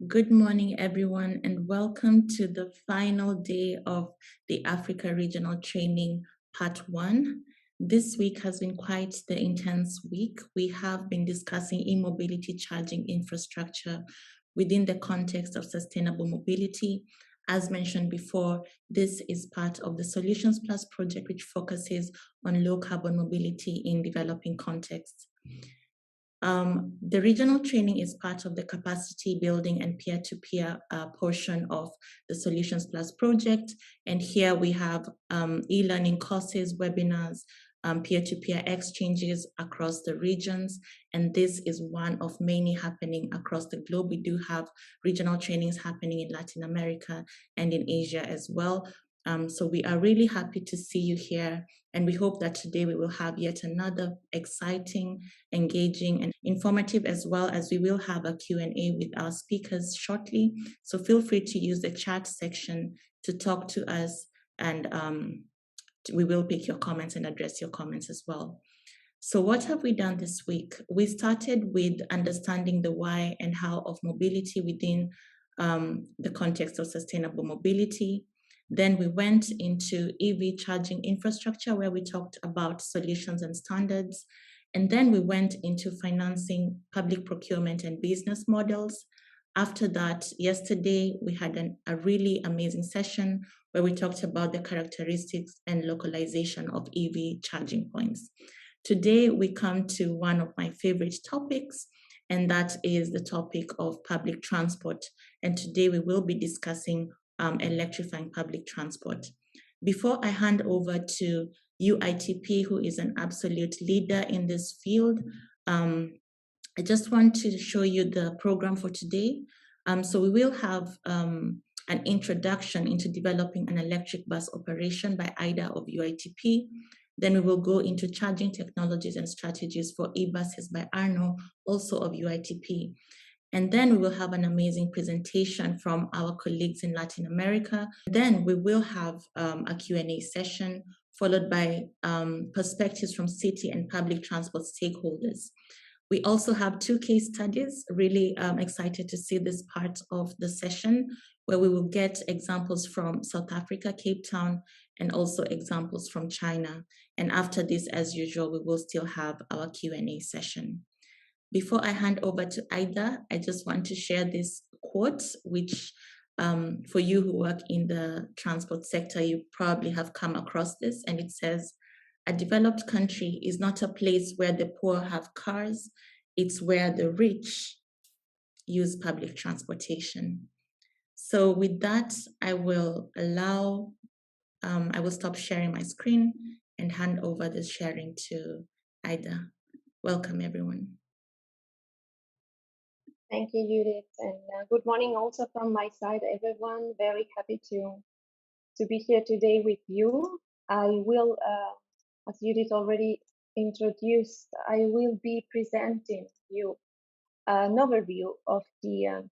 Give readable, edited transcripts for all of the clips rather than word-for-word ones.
Good morning, everyone, and welcome to the final day of the Africa Regional Training Part 1. This week has been quite the intense week. We have been discussing e-mobility charging infrastructure within the context of sustainable mobility. As mentioned before, this is part of the Solutions Plus project, which focuses on low carbon mobility in developing contexts. The regional training is part of the capacity building and peer-to-peer portion of the Solutions Plus project. And here we have e-learning courses, webinars, peer-to-peer exchanges across the regions. And this is one of many happening across the globe. We do have regional trainings happening in Latin America and in Asia as well. So we are really happy to see you here. And we hope that today we will have yet another exciting, engaging, and informative, as well as we will have a Q&A with our speakers shortly. So feel free to use the chat section to talk to us, and we will pick your comments and address your comments as well. So what have we done this week? We started with understanding the why and how of mobility within the context of sustainable mobility. Then we went into EV charging infrastructure, where we talked about solutions and standards. And then we went into financing, public procurement, and business models. After that, yesterday, we had a really amazing session where we talked about the characteristics and localization of EV charging points. Today, we come to one of my favorite topics, and that is the topic of public transport. And today we will be discussing electrifying public transport. Before I hand over to UITP, who is an absolute leader in this field, I just want to show you the program for today. So we will have an introduction into developing an electric bus operation by Ida of UITP. Then we will go into charging technologies and strategies for e-buses by Arno, also of UITP. And then we will have an amazing presentation from our colleagues in Latin America. Then we will have a Q&A session, followed by perspectives from city and public transport stakeholders. We also have 2 case studies. Really excited to see this part of the session, where we will get examples from South Africa, Cape Town, and also examples from China. And after this, as usual, we will still have our Q&A session. Before I hand over to Ida, I just want to share this quote, which for you who work in the transport sector, you probably have come across this, and it says, "A developed country is not a place where the poor have cars, it's where the rich use public transportation." So with that, I will stop sharing my screen and hand over the sharing to Ida. Welcome, everyone. Thank you, Judith, and good morning also from my side, everyone. Very happy to be here today with you. I will, as Judith already introduced, I will be presenting you an overview of the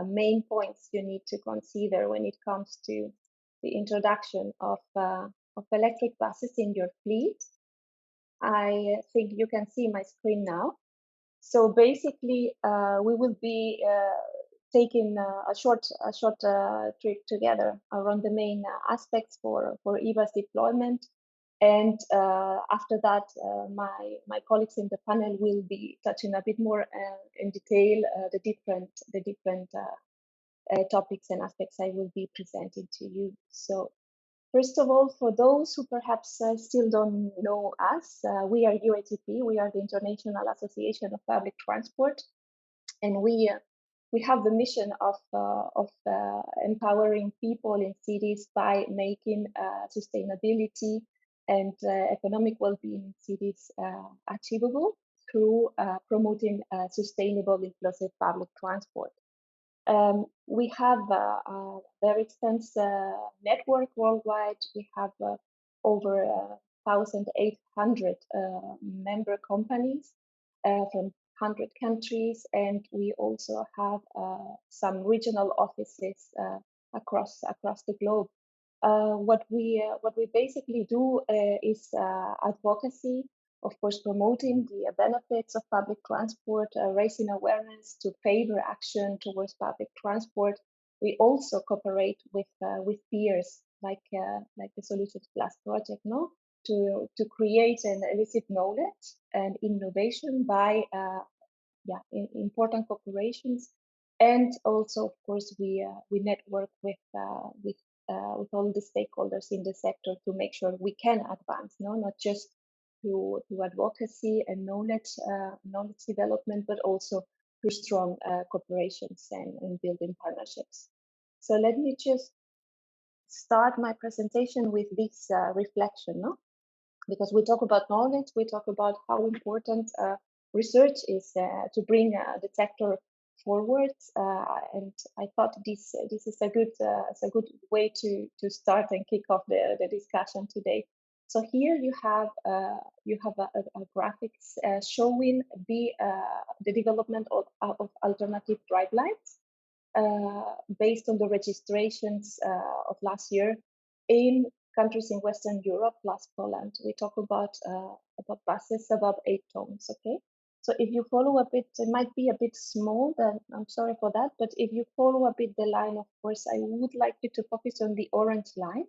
main points you need to consider when it comes to the introduction of electric buses in your fleet. I think you can see my screen now. So basically, we will be taking a short trip together around the main aspects for e-bus deployment, and after that, my colleagues in the panel will be touching a bit more in detail the different topics and aspects I will be presenting to you. So first of all, for those who perhaps still don't know us, we are UITP. We are the International Association of Public Transport, and we have the mission of empowering people in cities by making sustainability and economic well-being in cities achievable through promoting sustainable, inclusive public transport. We have a very extensive network worldwide. We have over 1,800 member companies from 100 countries, and we also have some regional offices across the globe. What we basically do is advocacy of course, promoting the benefits of public transport, raising awareness to favor action towards public transport. We also cooperate with peers like the Solutions Plus project, no, to create and elicit knowledge and innovation by important corporations, and also, of course, we network with all the stakeholders in the sector to make sure we can advance, no, not just through advocacy and knowledge development, but also through strong corporations and building partnerships. So let me just start my presentation with this reflection, no? Because we talk about knowledge, we talk about how important research is to bring the sector forward, and I thought this is a good way to start and kick off the discussion today. So here you have a graphics showing the development of alternative drivelines based on the registrations of last year in countries in Western Europe plus Poland. We talk about buses above 8 tons. Okay, so if you follow a bit, it might be a bit small. Then I'm sorry for that. But if you follow a bit the line, of course, I would like you to focus on the orange line,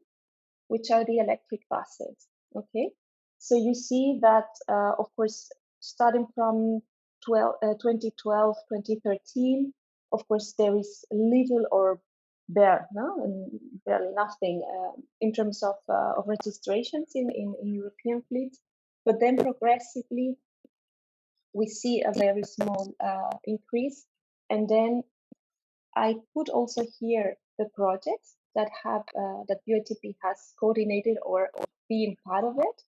which are the electric buses. Okay, so you see that, of course, starting from 2012, 2013, of course, there is little or barely nothing in terms of registrations in European fleets. But then progressively, we see a very small increase. And then I put also here the projects that have that BOTP has coordinated or been part of it.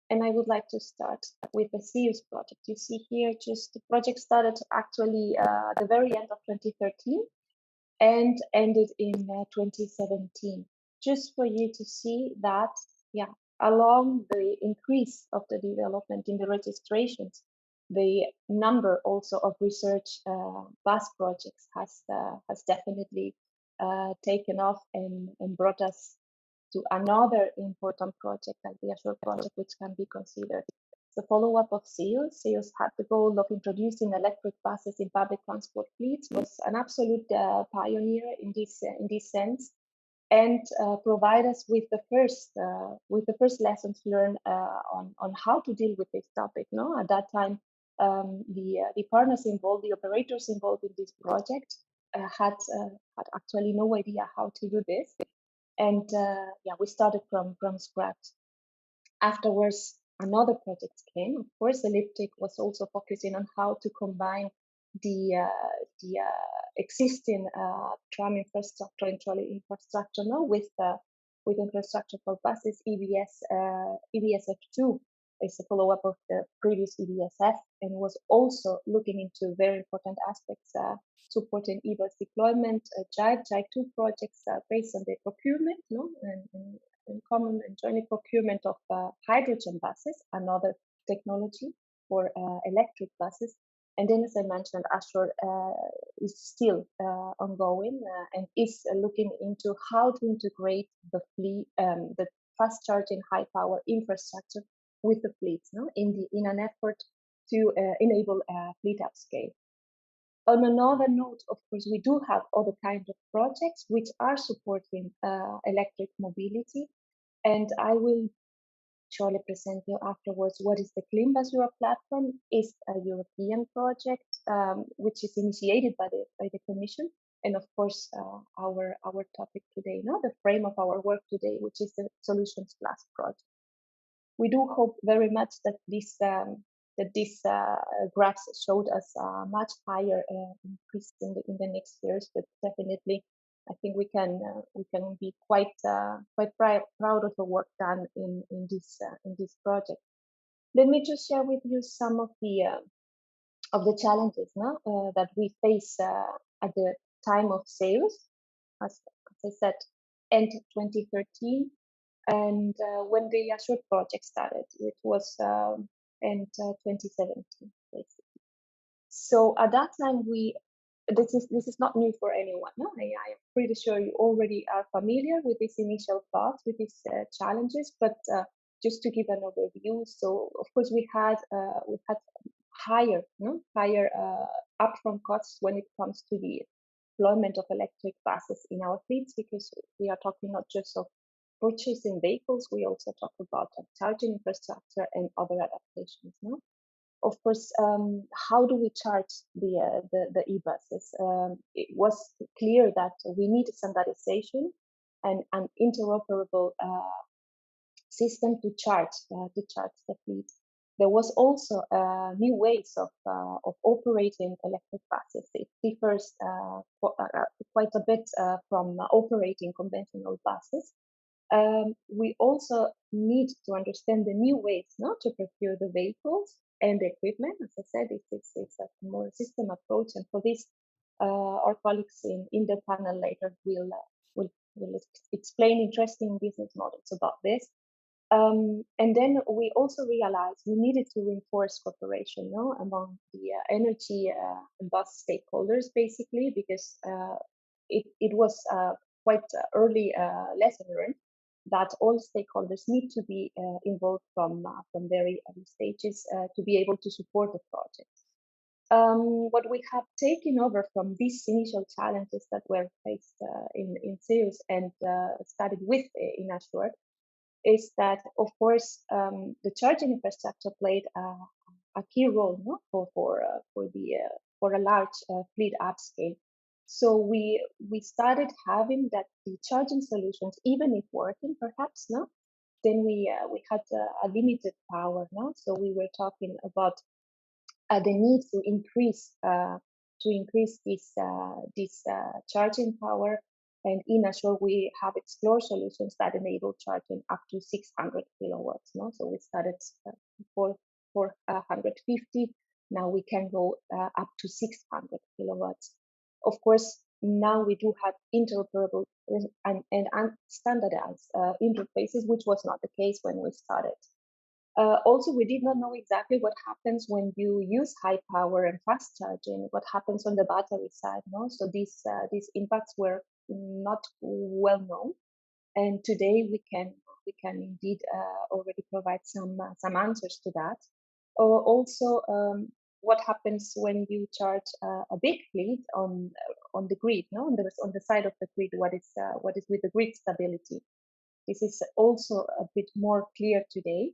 And I would like to start with the CEUS project. You see here, just the project started actually at the very end of 2013 and ended in 2017. Just for you to see that, yeah, along the increase of the development in the registrations, the number also of research bus projects has definitely taken off and brought us to another important project like the Azure project, which can be considered the follow-up of CEUS. CEUS had the goal of introducing electric buses in public transport fleets, was an absolute pioneer in this sense, and provide us with the first lessons learned on how to deal with this topic. No, at that time, the partners involved, the operators involved in this project, had actually no idea how to do this, and we started from scratch. Afterwards, another project came. Of course, Elliptic was also focusing on how to combine the existing tram infrastructure and trolley infrastructure now with infrastructure for buses. EBSF2 is a follow-up of the previous EBSF and was also looking into very important aspects, supporting e-bus deployment. JIVE2 projects based on the procurement, no, and common and joint procurement of hydrogen buses, another technology for electric buses. And then, as I mentioned, Azure is still ongoing and is looking into how to integrate the fleet, the fast charging high power infrastructure with the fleets, no, in an effort to enable fleet upscale. On another note, of course, we do have other kinds of projects which are supporting electric mobility, and I will shortly present you afterwards what is the Clean Bus Europe platform. Is a European project which is initiated by the Commission, and of course our topic today, no, the frame of our work today, which is the Solutions Plus project. We do hope very much that this graphs showed us a much higher increase in the next years, but definitely I think we can be quite proud of the work done in this project. Let me just share with you some of the challenges now that we face at the time of CEUS, as I said, end 2013, and when the Azure project started, which was end 2017, basically. So at that time, this is not new for anyone. No? I am pretty sure you already are familiar with these initial thoughts, with these challenges, but just to give an overview, so of course we had higher, no, higher upfront costs when it comes to the deployment of electric buses in our fleets, because we are talking not just of purchasing vehicles, we also talk about charging infrastructure and other adaptations. No? Of course, how do we charge the e-buses? It was clear that we need standardization and an interoperable system to charge the fleet. There was also new ways of operating electric buses. It differs quite a bit from operating conventional buses. We also need to understand the new ways not to procure the vehicles and the equipment. As I said, it's a more system approach, and for this, our colleagues in the panel later will explain interesting business models about this. And then we also realized we needed to reinforce cooperation, no, among the energy and bus stakeholders, basically, because it was quite early lesson learned that all stakeholders need to be involved from very early stages to be able to support the project. What we have taken over from these initial challenges that were faced in CEUS and studied with in Ashworth is that, of course, the charging infrastructure played a key role, no, for a large fleet upscale. So we started having that the charging solutions, even if working, perhaps, no, then we had a limited power, no. So we were talking about the need to increase this charging power. And in Ashworth, we have explored solutions that enable charging up to 600 kilowatts. No, so we started for 450. Now we can go up to 600 kilowatts. Of course, now we do have interoperable and standardized interfaces, which was not the case when we started. Also, we did not know exactly what happens when you use high power and fast charging, what happens on the battery side. No? So these impacts were not well known. And today we can indeed already provide some answers to that. Also, what happens when you charge a big fleet on the grid, no, on the side of the grid? What is with the grid stability? This is also a bit more clear today.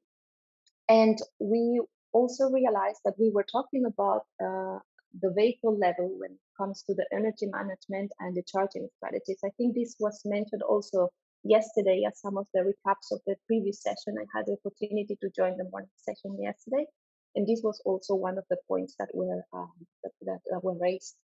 And we also realized that we were talking about the vehicle level when it comes to the energy management and the charging strategies. I think this was mentioned also yesterday as some of the recaps of the previous session. I had the opportunity to join the morning session yesterday, and this was also one of the points that were raised.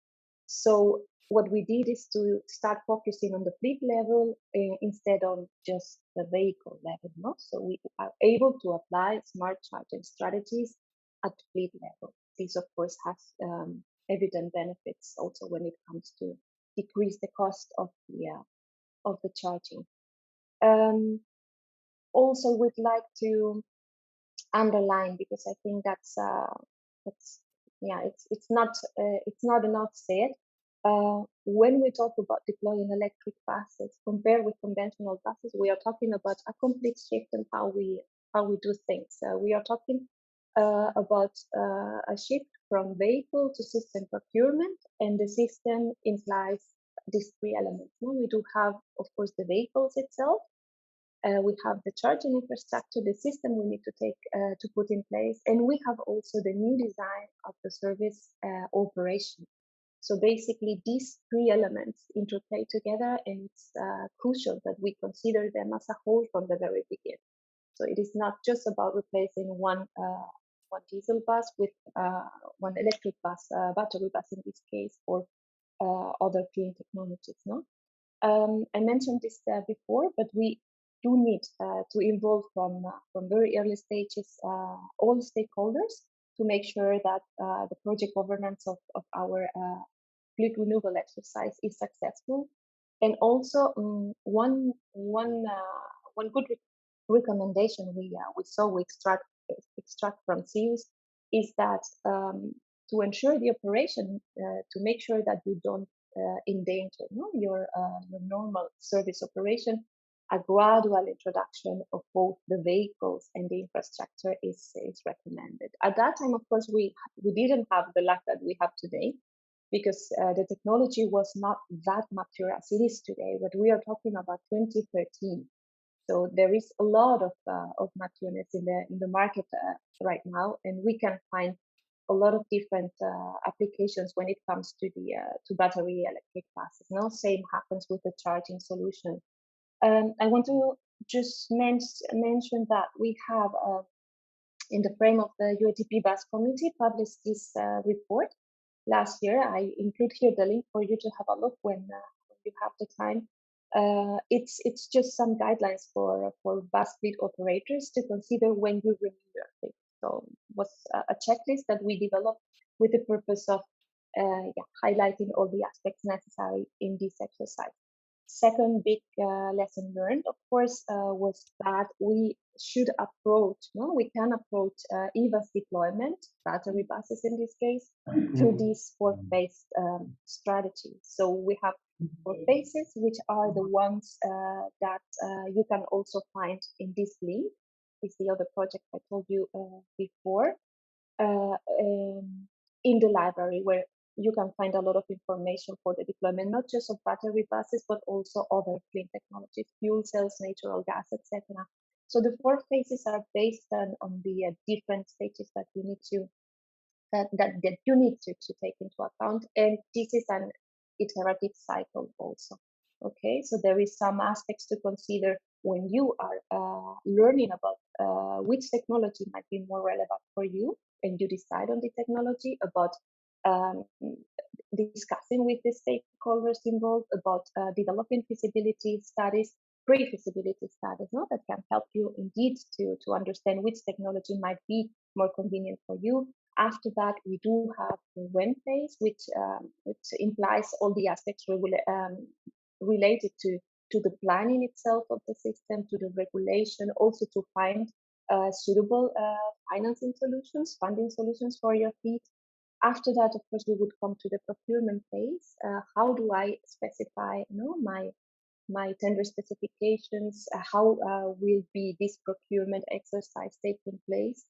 So what we did is to start focusing on the fleet level instead of just the vehicle level. No? So we are able to apply smart charging strategies at fleet level. This, of course, has evident benefits also when it comes to decrease the cost of the charging. Also, we'd like to underline, because I think that's yeah, it's not enough said. When we talk about deploying electric buses compared with conventional buses, we are talking about a complete shift in how we do things. We are talking about a shift from vehicle to system procurement, and the system implies these three elements. No? We do have, of course, the vehicles itself. We have the charging infrastructure, the system we need to put in place, and we have also the new design of the service operation. So basically, these three elements interplay together, and it's crucial that we consider them as a whole from the very beginning. So it is not just about replacing one diesel bus with one electric bus, battery bus in this case, or other clean technologies. No, I mentioned this before, but we do need to involve from very early stages all stakeholders to make sure that the project governance of our fleet renewal exercise is successful. And also one good recommendation we extract from CEUS is that to ensure the operation, to make sure that you don't endanger your normal service operation, a gradual introduction of both the vehicles and the infrastructure is recommended. At that time, of course, we didn't have the luck that we have today, because the technology was not that mature as it is today. But we are talking about 2013, so there is a lot of matureness in the market right now, and we can find a lot of different applications when it comes to the to battery electric buses. Now, same happens with the charging solution. I want to just mention that we have, in the frame of the UATP bus committee, published this report last year. I include here the link for you to have a look when you have the time. It's just some guidelines for bus fleet operators to consider when you renew your fleet. So it was a checklist that we developed with the purpose of highlighting all the aspects necessary in this exercise. Second big lesson learned, of course, was that we should approach, no, we can approach EVA's deployment, battery buses in this case, through this four-phase strategy. So we have 4 phases, which are the ones that you can also find in this link. Is the other project I told you before, in the library, where you can find a lot of information for the deployment, not just of battery buses, but also other clean technologies, fuel cells, natural gas, etc. So the 4 phases are based on the different stages that you need to take into account, and this is an iterative cycle also. Okay, so there is some aspects to consider when you are learning about which technology might be more relevant for you, and you decide on the technology, about discussing with the stakeholders involved, about developing feasibility studies, pre-feasibility studies, no, that can help you indeed to understand which technology might be more convenient for you. After that, we do have the when phase, which implies all the aspects related to the planning itself of the system, to the regulation, also to find suitable financing solutions, funding solutions for your fleet. After that, of course, we would come to the procurement phase. How do I specify, my tender specifications? How will be this procurement exercise taking place?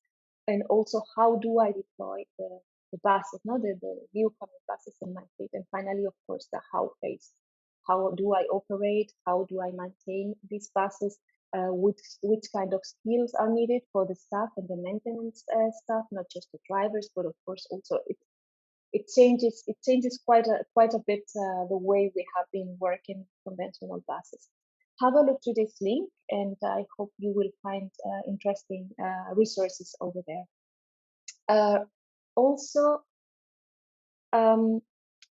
And also, how do I deploy the buses, the newcomer buses in my fleet? And finally, of course, the how phase. How do I operate? How do I maintain these buses? Which kind of skills are needed for the staff and the maintenance staff, not just the drivers, but of course also it changes quite a bit the way we have been working conventional buses. Have a look to this link, and I hope you will find interesting resources over there. Also,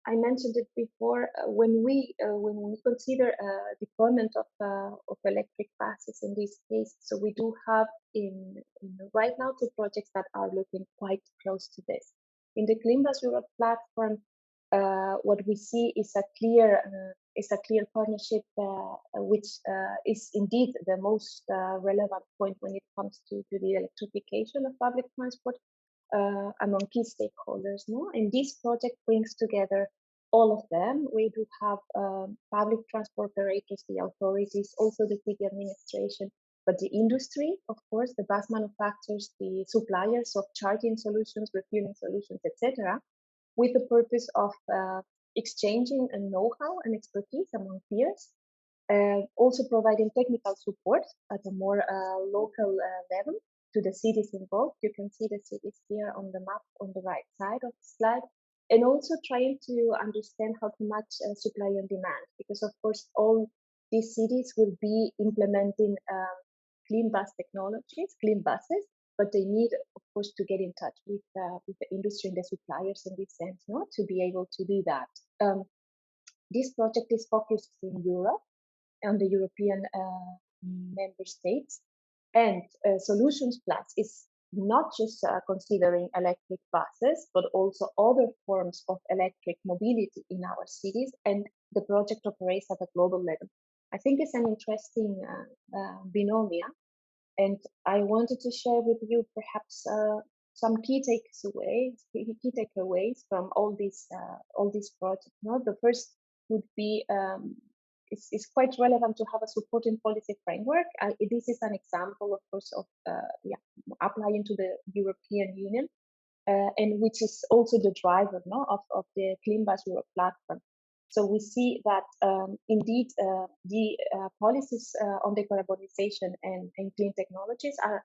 I mentioned it before. When we consider deployment of electric buses in this case, so we do have in right now 2 projects that are looking quite close to this. In the Clean Bus Europe platform, what we see is a clear partnership, which is indeed the most relevant point when it comes to the electrification of public transport among key stakeholders. No? And this project brings together all of them. We do have public transport operators, the authorities, also the city administration, but the industry, of course, the bus manufacturers, the suppliers of charging solutions, refueling solutions, etc., with the purpose of exchanging a know-how and expertise among peers, also providing technical support at a more local level to the cities involved. You can see the cities here on the map on the right side of the slide, and also trying to understand how to match supply and demand, because of course all these cities will be implementing clean bus technologies, clean buses, but they need, of course, to get in touch with the industry and the suppliers in this sense, no, to be able to do that. This project is focused in Europe, on the European member states, and Solutions Plus is not just considering electric buses, but also other forms of electric mobility in our cities, and the project operates at a global level. I think it's an interesting binomial, and I wanted to share with you perhaps some key takeaways from all these projects. No? The first would be is quite relevant to have a supporting policy framework. This is an example, of course, of applying to the European Union, and which is also the driver, no, of the Clean Bus Europe platform. So we see that indeed the policies on decarbonization and clean technologies are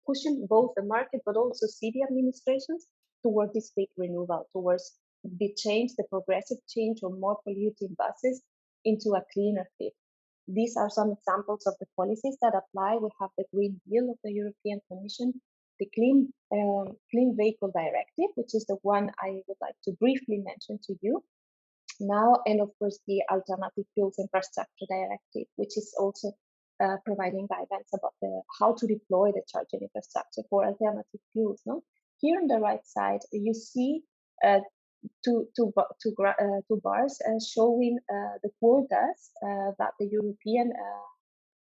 pushing both the market but also city administrations toward this fleet renewal, towards the change, the progressive change from more polluting buses into a cleaner fleet. These are some examples of the policies that apply. We have the Green Deal of the European Commission, the Clean Vehicle Directive, which is the one I would like to briefly mention to you now, and of course the Alternative Fuels Infrastructure Directive, which is also providing guidance about how to deploy the charging infrastructure for alternative fuels. No? Here on the right side, you see two bars showing the quotas that the European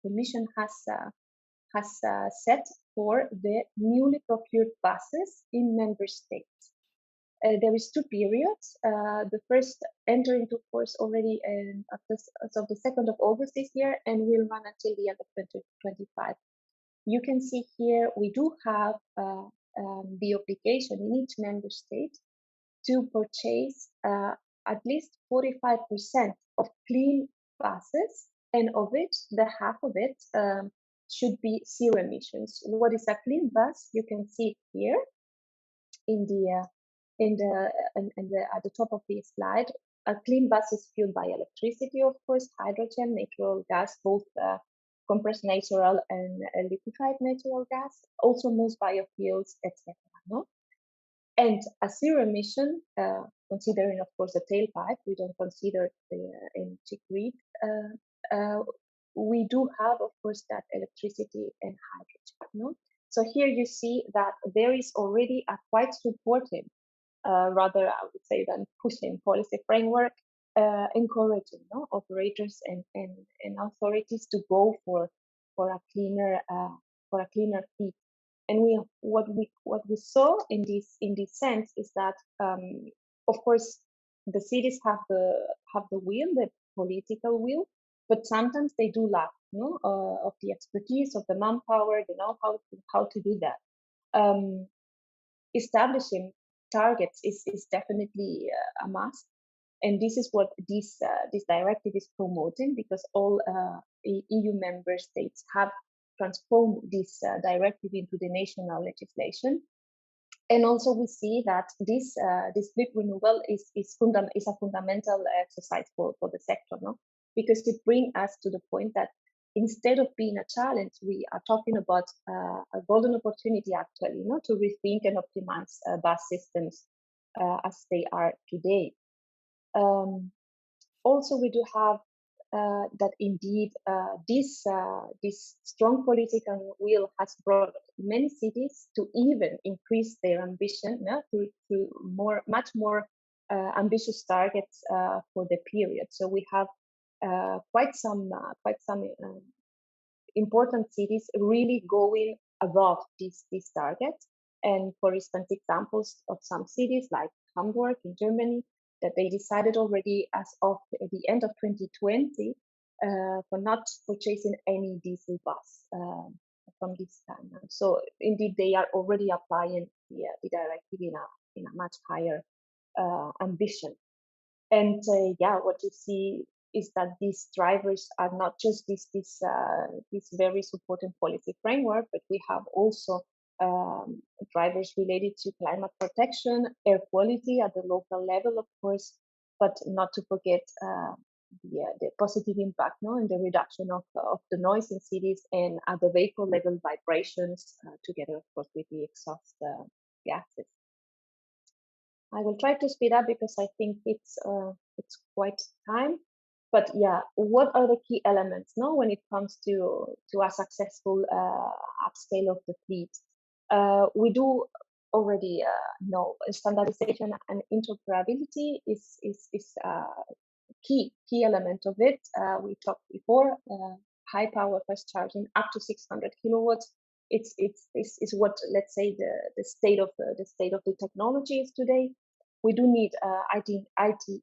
Commission has set for the newly procured buses in member states. There is 2 periods. The first enter into force already as of the 2nd of August this year and will run until the end of 2025. You can see here we do have the obligation in each member state to purchase at least 45% of clean buses, and of it, the half of it should be zero emissions. What is a clean bus? You can see it here at the top of the slide. A clean bus is fueled by electricity, of course, hydrogen, natural gas, both compressed natural and liquefied natural gas, also most biofuels, etc. No? And a zero emission, considering, of course, the tailpipe, we don't consider the energy grid. We do have, of course, that electricity and hydrogen. No? So here you see that there is already a quite supportive, rather I would say than pushing policy framework, encouraging operators and authorities to go for a cleaner fleet. And what we saw in this sense is that of course the cities have the will, the political will, but sometimes they do lack of the expertise, of the manpower, how to do that. Establishing targets is definitely a must, and this is what this directive is promoting, because all EU member states have transformed this directive into the national legislation. And also we see that this fleet renewal is a fundamental exercise for the sector, no? Because it brings us to the point that instead of being a challenge, we are talking about a golden opportunity, actually, to rethink and optimize bus systems as they are today. Also, we do have that indeed this strong political will has brought many cities to even increase their ambition to much more ambitious targets for the period. So we have quite some important cities really going above these targets. And for instance, examples of some cities like Hamburg in Germany, that they decided already as of the end of 2020 for not purchasing any diesel bus from this time. So indeed, they are already applying the directive in a much higher ambition. And what you see is that these drivers are not just this very supporting policy framework, but we have also drivers related to climate protection, air quality at the local level, of course, but not to forget the positive impact in the reduction of the noise in cities, and at the vehicle level vibrations, together, of course, with the exhaust gases. I will try to speed up because I think it's quite time. But yeah, what are the key elements when it comes to a successful upscale of the fleet? We do already know standardization and interoperability is key element of it. We talked before, high power fast charging up to 600 kilowatts. It's what, let's say, the state of the technology is today. we do need IT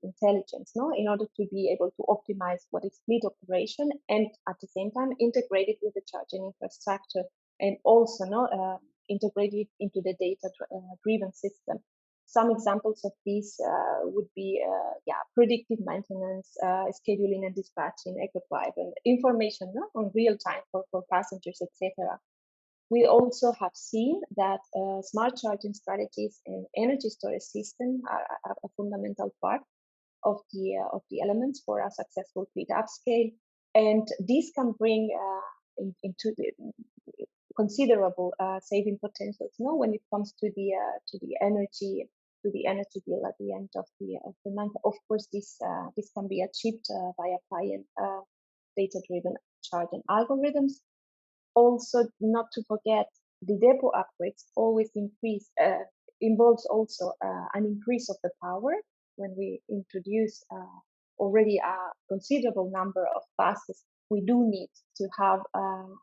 intelligence, no, in order to be able to optimize what is fleet operation and at the same time integrate it with the charging infrastructure and also integrate it into the data-driven system. Some examples of these would be predictive maintenance, scheduling and dispatching, eco-drive, and information on real time for passengers, etc. We also have seen that smart charging strategies and energy storage system are a fundamental part of the elements for a successful fleet upscale, and this can bring into the considerable saving potentials. When it comes to the energy bill at the end of the month. Of course, this can be achieved by applying data-driven charging algorithms. Also, not to forget, the depot upgrades always involves also an increase of the power when we introduce already a considerable number of buses. We do need to have an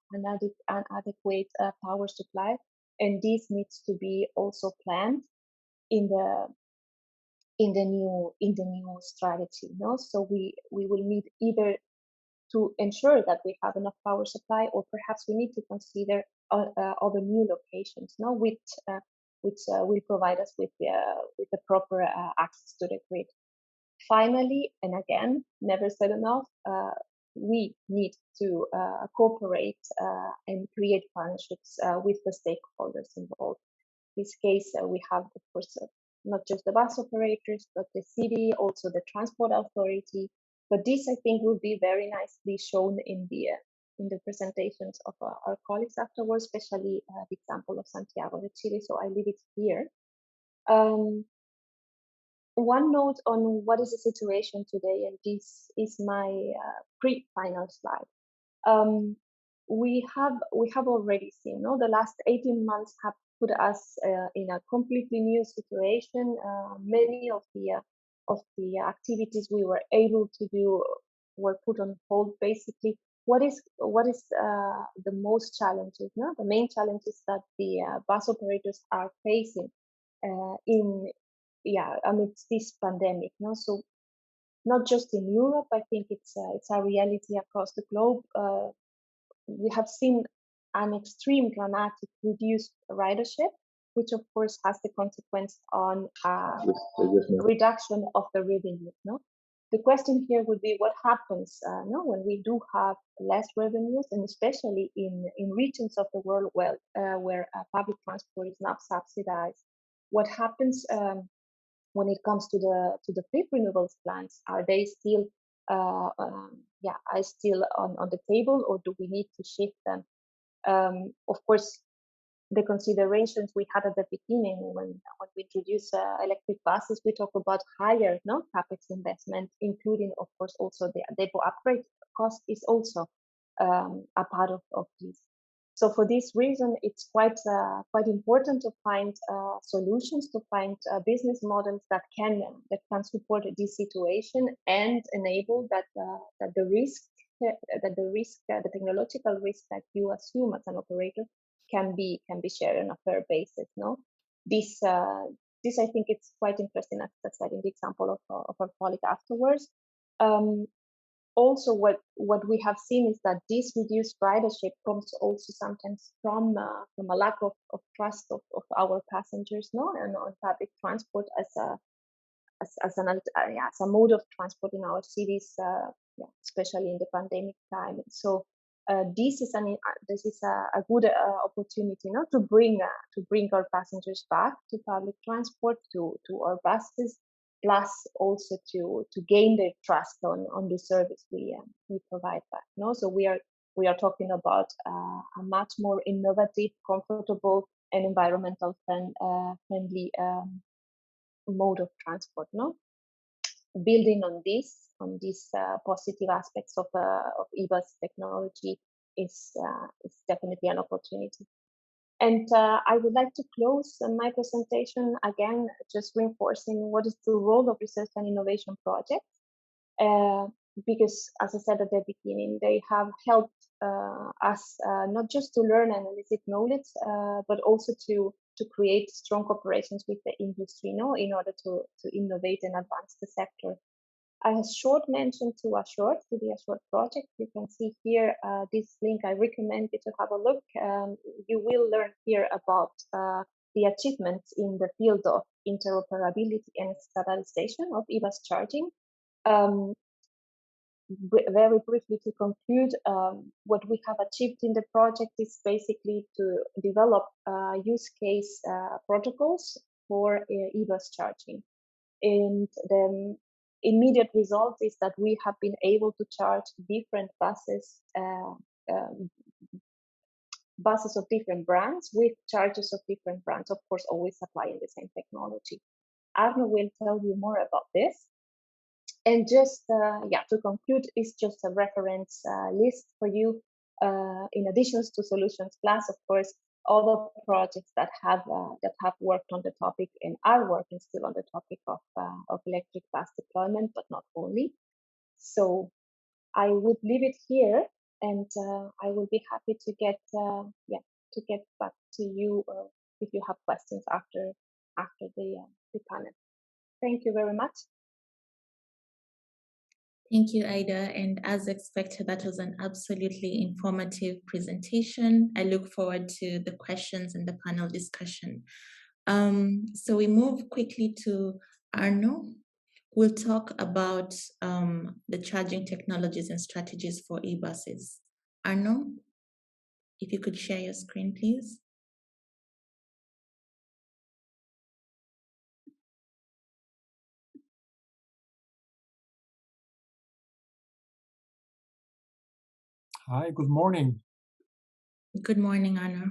adequate power supply, and this needs to be also planned in the new strategy. So we will need either to ensure that we have enough power supply, or perhaps we need to consider other new locations, which will provide us with the proper access to the grid. Finally, and again, never said enough, we need to cooperate and create partnerships with the stakeholders involved. In this case, we have, of course, not just the bus operators, but the city, also the transport authority. But this, I think, will be very nicely shown in the presentations of our colleagues afterwards, especially the example of Santiago de Chile. So I leave it here. One note on what is the situation today, and this is my pre-final slide. We have already seen, the last 18 months have put us in a completely new situation. Many of the activities we were able to do were put on hold. Basically, what is the most challenges? The main challenges that the bus operators are facing amidst this pandemic. So not just in Europe, I think it's a reality across the globe. We have seen an extreme dramatic reduced ridership, which of course has the consequence on reduction of the revenue. The question here would be what happens when we do have less revenues, and especially in regions of the world where public transport is not subsidized. What happens when it comes to the fleet renewables plans? Are they still still on the table, or do we need to shift them? Of course, the considerations we had at the beginning when we introduced electric buses, we talk about higher capex investment, including, of course, also the depot upgrade cost is also a part of this. So for this reason, it's quite important to find solutions, to find business models that can support this situation and enable that the technological risk that you assume as an operator can be shared on a fair basis. This I think it's quite interesting, as I said in the example of our colleague afterwards. Also, what we have seen is that this reduced ridership comes also sometimes from a lack of trust of our passengers, and on public transport as a mode of transport in our cities, especially in the pandemic time. So this is a good opportunity, to bring our passengers back to public transport, to our buses, plus also to gain their trust on the service we provide back. So we are talking about a much more innovative, comfortable, and environmental friendly mode of transport. Building on these positive aspects of e-bus technology is definitely an opportunity. And I would like to close my presentation again, just reinforcing what is the role of research and innovation projects, because as I said at the beginning, they have helped us not just to learn and elicit knowledge, but also to to create strong cooperations with the industry, in order to innovate and advance the sector. I have short mentioned to the Ashort project. You can see here this link. I recommend you to have a look. You will learn here about the achievements in the field of interoperability and standardization of EVAS charging. Very briefly to conclude, what we have achieved in the project is basically to develop use case protocols for EVAS charging. And the immediate result is that we have been able to charge different buses, buses of different brands with chargers of different brands, of course, always applying the same technology. Arno will tell you more about this. And just, to conclude, it's just a reference list for you. In addition to Solutions Plus, of course, all the projects that have worked on the topic and are working still on the topic of electric bus deployment, but not only. So I would leave it here, and I will be happy to get back to you if you have questions after the panel. Thank you very much. Thank you, Ida. And as expected, that was an absolutely informative presentation. I look forward to the questions and the panel discussion. So we move quickly to Arno. We'll talk about the charging technologies and strategies for e-buses. Arno, if you could share your screen, please. Hi, good morning. Good morning, Arno.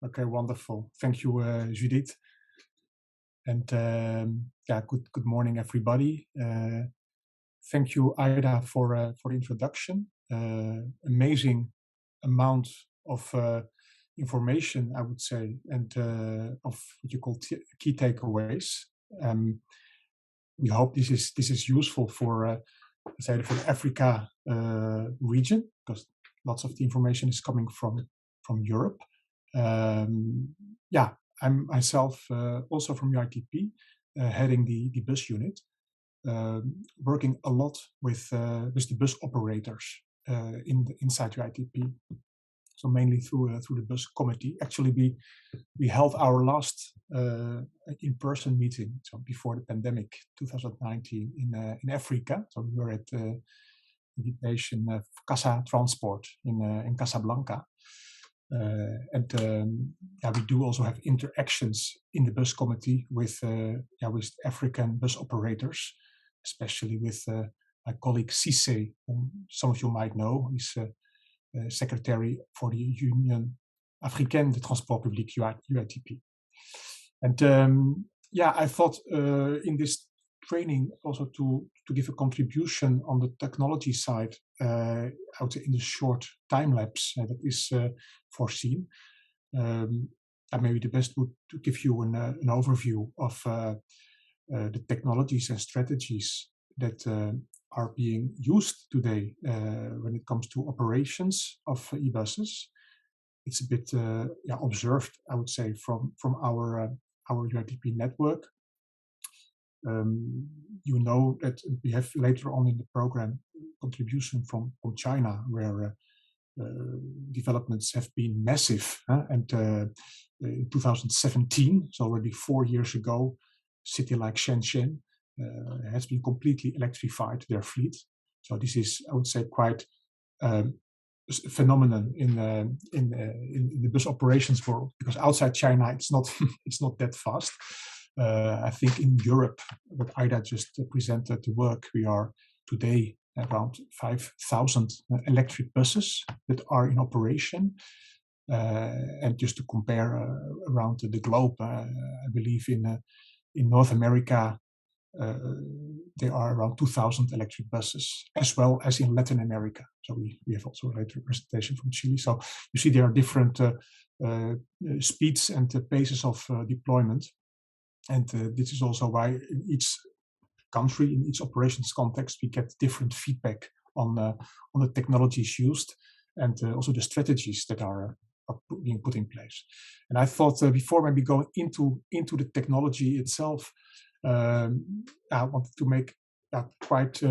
Okay, wonderful. Thank you, Judith. And good morning, everybody. Thank you, Ida, for the introduction. Amazing amount of information, I would say, and of what you call key takeaways. We hope this is useful for say for the Africa region, because lots of the information is coming from Europe. I'm myself also from UITP, heading the bus unit, working a lot with the bus operators inside UITP. So mainly through the bus committee. Actually, we held our last in-person meeting, so before the pandemic, 2019, in Africa. So we were at the invitation of Casa Transport in Casablanca. We do also have interactions in the bus committee with African bus operators, especially with my colleague Cissé, whom some of you might know. He's secretary for the Union Africaine de Transport Public, UITP. And I thought in this training also to give a contribution on the technology side, I would say in the short time lapse that is foreseen. Maybe the best would to give you an overview of the technologies and strategies that are being used today when it comes to operations of e-buses. It's a bit observed, I would say, from our UITP network. You know that we have later on in the program contribution from China, where developments have been massive. And in 2017, so already 4 years ago, a city like Shenzhen has been completely electrified, their fleet. So this is, I would say, quite a phenomenon in the bus operations world, because outside China it's not that fast. I think in Europe, what Ida just presented the work, we are today around 5,000 electric buses that are in operation. And just to compare around the globe, I believe in North America, there are around 2,000 electric buses, as well as in Latin America. So we have also a later presentation from Chile. So you see there are different speeds and paces of deployment. And this is also why in each country, in each operations context, we get different feedback on the technologies used, and also the strategies that are being put in place. And I thought before maybe going into the technology itself, I wanted to make a quite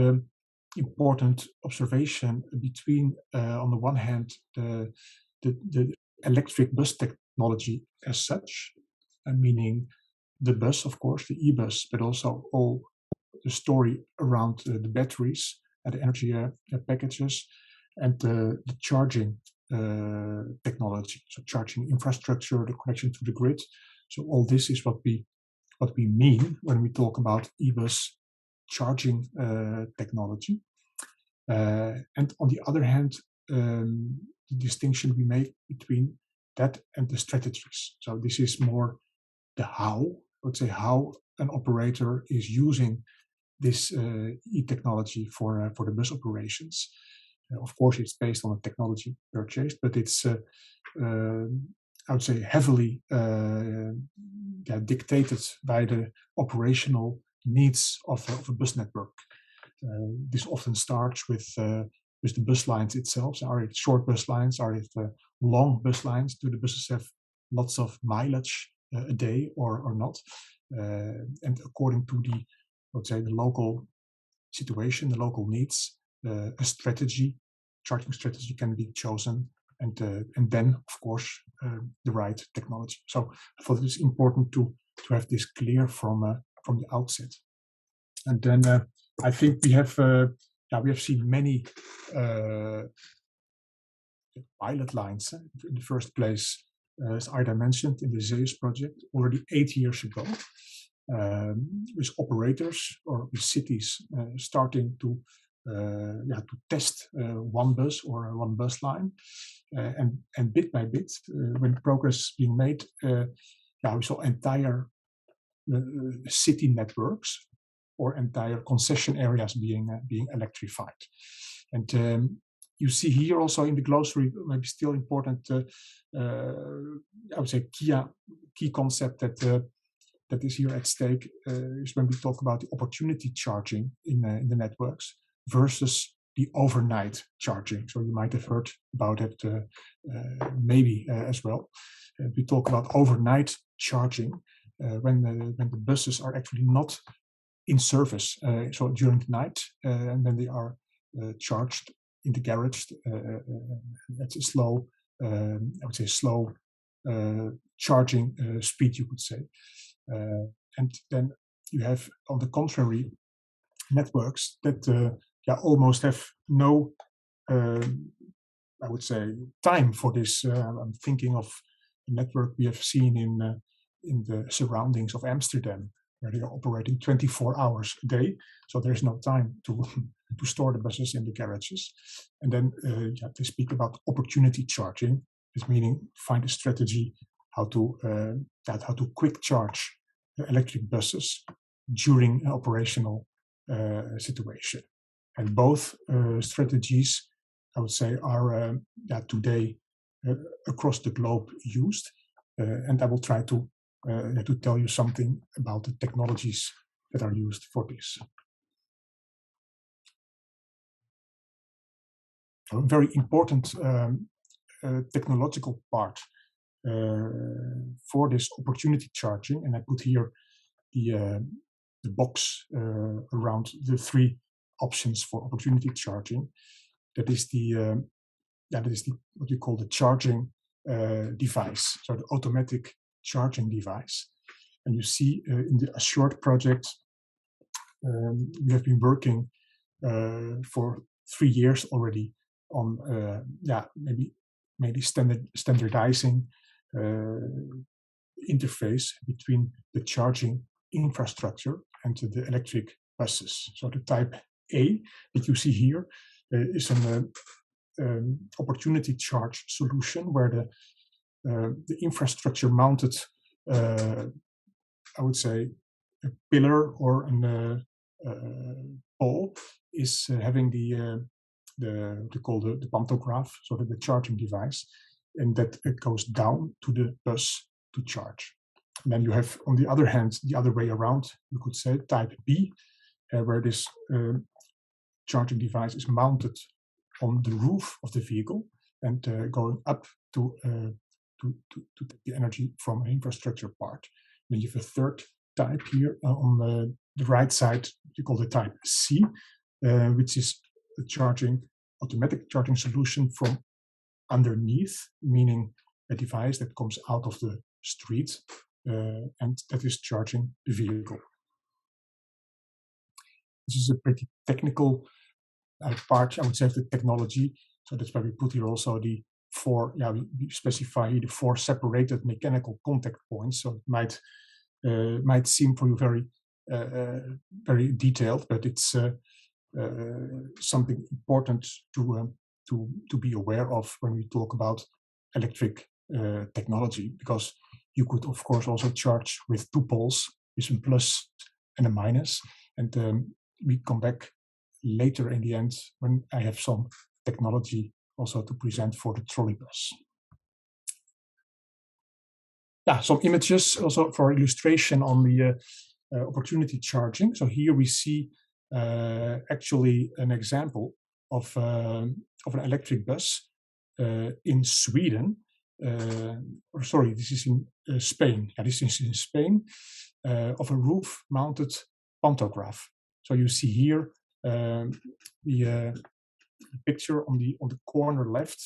important observation between, on the one hand, the electric bus technology as such, meaning the bus, of course, the e-bus, but also all the story around the batteries and the energy packages, and the charging technology, so charging infrastructure, the connection to the grid. So all this is what we mean when we talk about e-bus charging technology. And on the other hand, the distinction we make between that and the strategies. So this is more the how, I would say, how an operator is using this e-technology for the bus operations. Of course, it's based on a technology purchased, but it's, I would say, heavily dictated by the operational needs of a bus network. This often starts with the bus lines itself. So are it short bus lines? Are it long bus lines? Do the buses have lots of mileage a day or not? And according to the, I would say, the local situation, the local needs, a strategy, charging strategy can be chosen, and then, of course, the right technology. So I thought it is important to have this clear from the outset. And then I think we have seen many pilot lines in the first place, as Ida mentioned, in the ZEUS project already 8 years ago, with operators or with cities starting to test one bus or one bus line, and bit by bit, when progress being made, we saw entire city networks or entire concession areas being electrified. And you see here also in the glossary, maybe still important, I would say, key concept that is here at stake is when we talk about the opportunity charging in the networks versus the overnight charging. So you might have heard about it maybe as well. We talk about overnight charging when the buses are actually not in service, so during the night, and then they are charged in the garage at a slow, I would say, slow charging speed, you could say. And then you have, on the contrary, networks that almost have no, I would say, time for this. I'm thinking of a network we have seen in the surroundings of Amsterdam, where they are operating 24 hours a day. So there's no time to store the buses in the garages. And then they speak about opportunity charging, is meaning find a strategy how to quick charge electric buses during an operational situation. And both strategies, I would say, are today across the globe used. And I will try to tell you something about the technologies that are used for this. A very important technological part for this opportunity charging, and I put here the box around the three options for opportunity charging. That is what we call the charging device, so the automatic charging device. And you see in the Assured project, we have been working for 3 years already on maybe standardizing interface between the charging infrastructure and the electric buses. So the type A that you see here is an opportunity charge solution where the infrastructure mounted, I would say, a pillar or a pole is having the pantograph, so the charging device, and that it goes down to the bus to charge. And then you have, on the other hand, the other way around, you could say type B, where this charging device is mounted on the roof of the vehicle and going up to take the energy from an infrastructure part. Then you have a third type here on the right side. You call the type C, which is the automatic charging solution from underneath, meaning a device that comes out of the street and that is charging the vehicle. This is a pretty technical part, I would say, of the technology. So that's why we put here also the four, we specify here the 4 separated mechanical contact points. So it might seem for you very detailed, but it's something important to be aware of when we talk about electric technology, because you could, of course, also charge with 2 poles, with a plus and a minus. And we come back later in the end when I have some technology also to present for the trolleybus. Some images also for illustration on the opportunity charging. So here we see actually an example of an electric bus in Sweden. Sorry, this is in Spain. This is in Spain, of a roof-mounted pantograph. So you see here the picture on the corner left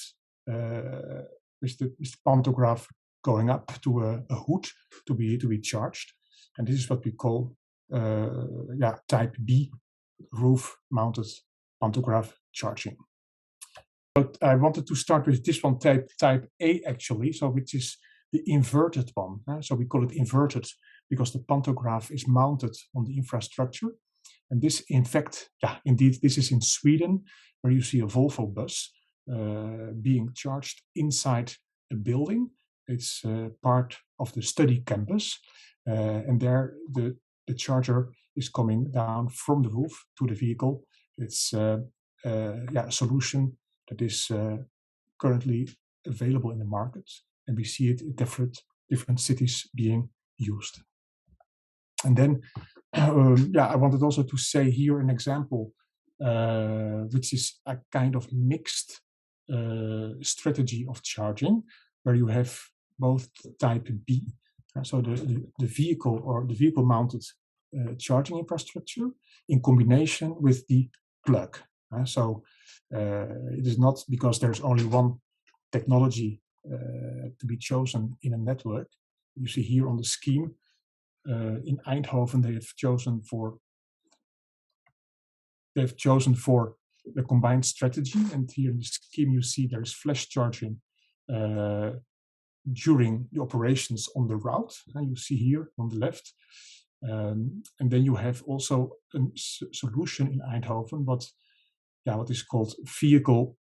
with the pantograph going up to a hood to be charged, and this is what we call type B, roof-mounted pantograph charging. But I wanted to start with this one, type A actually, so which is the inverted one. So we call it inverted because the pantograph is mounted on the infrastructure. And this, in fact, indeed, this is in Sweden, where you see a Volvo bus being charged inside a building. It's part of the study campus, and there the charger is coming down from the roof to the vehicle. It's a solution that is currently available in the market, and we see it in different cities being used. And then, I wanted also to say here an example, which is a kind of mixed strategy of charging, where you have both type B, so the vehicle or the vehicle-mounted charging infrastructure, in combination with the plug. So it is not because there's only one technology to be chosen in a network. You see here on the scheme in Eindhoven, they have chosen for the combined strategy. And here in the scheme, you see there's flash charging during the operations on the route. And you see here on the left. And then you have also a solution in Eindhoven, what is called vehicle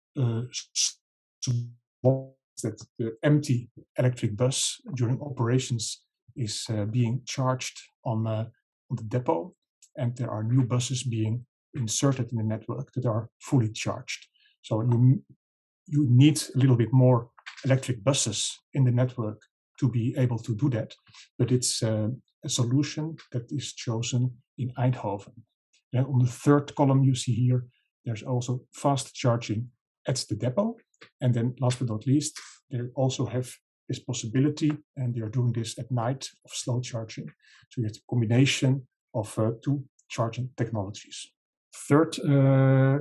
that the empty electric bus during operations is being charged on the depot, and there are new buses being inserted in the network that are fully charged. So you need a little bit more electric buses in the network to be able to do that, but it's a solution that is chosen in Eindhoven. And on the third column you see here, there's also fast charging at the depot. And then last but not least, they also have this possibility, and they are doing this at night, of slow charging. So you have a combination of 2 charging technologies. Third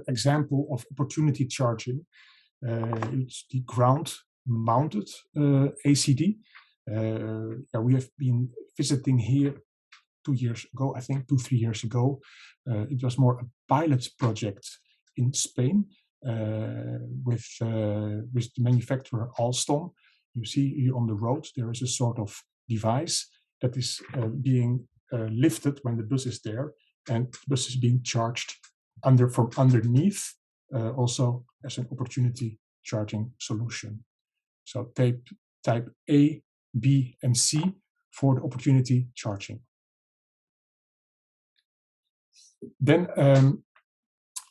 example of opportunity charging, it's the ground-mounted ACD. We have been visiting here 2 years ago, I think 2-3 years ago. It was more a pilot project in Spain with the manufacturer Alstom. You see here on the road, there is a sort of device that is being lifted when the bus is there, and the bus is being charged from underneath, also as an opportunity charging solution. So type A, B, and C for the opportunity charging. Then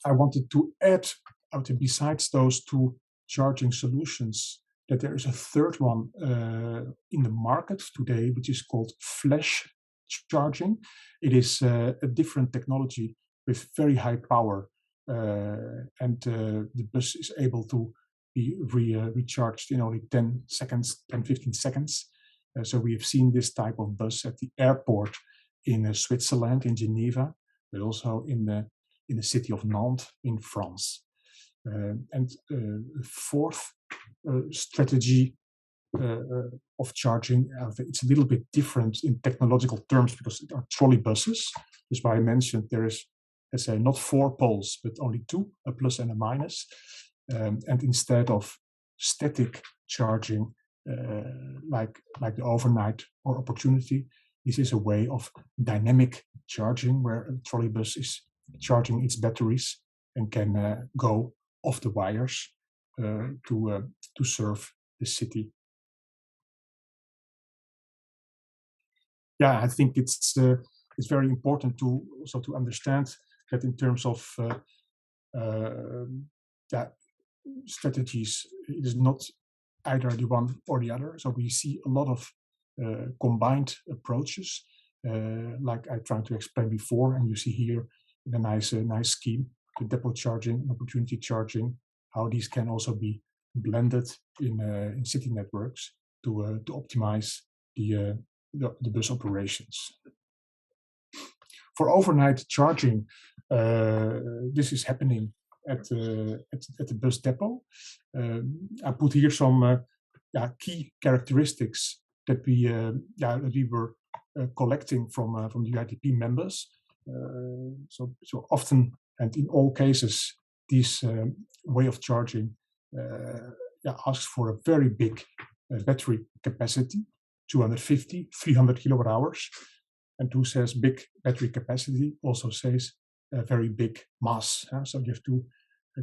I wanted to add, besides those 2 charging solutions, that there is a third one in the market today, which is called flash charging. It is a different technology with very high power, and the bus is able to be recharged in only 10 seconds, 10, 15 seconds. So we have seen this type of bus at the airport in Switzerland, in Geneva, but also in the city of Nantes in France. And fourth strategy of charging, it's a little bit different in technological terms because it are trolley buses. That's why I mentioned there is, let's say, not 4 poles, but only 2, a plus and a minus. And instead of static charging, like the overnight or opportunity, this is a way of dynamic charging where a trolleybus is charging its batteries and can go off the wires to serve the city. Yeah, I think it's very important to also to understand that in terms of strategies, it is not either the one or the other. So we see a lot of combined approaches, like I tried to explain before, and you see here in a nice scheme, the depot charging and opportunity charging, how these can also be blended in city networks to optimize the bus operations. For overnight charging, this is happening at the bus depot. I put here some key characteristics that we were collecting from the UITP members. So often and in all cases, this way of charging asks for a very big battery capacity, 250, 300 kilowatt hours. And who says big battery capacity also says a very big mass. So you have to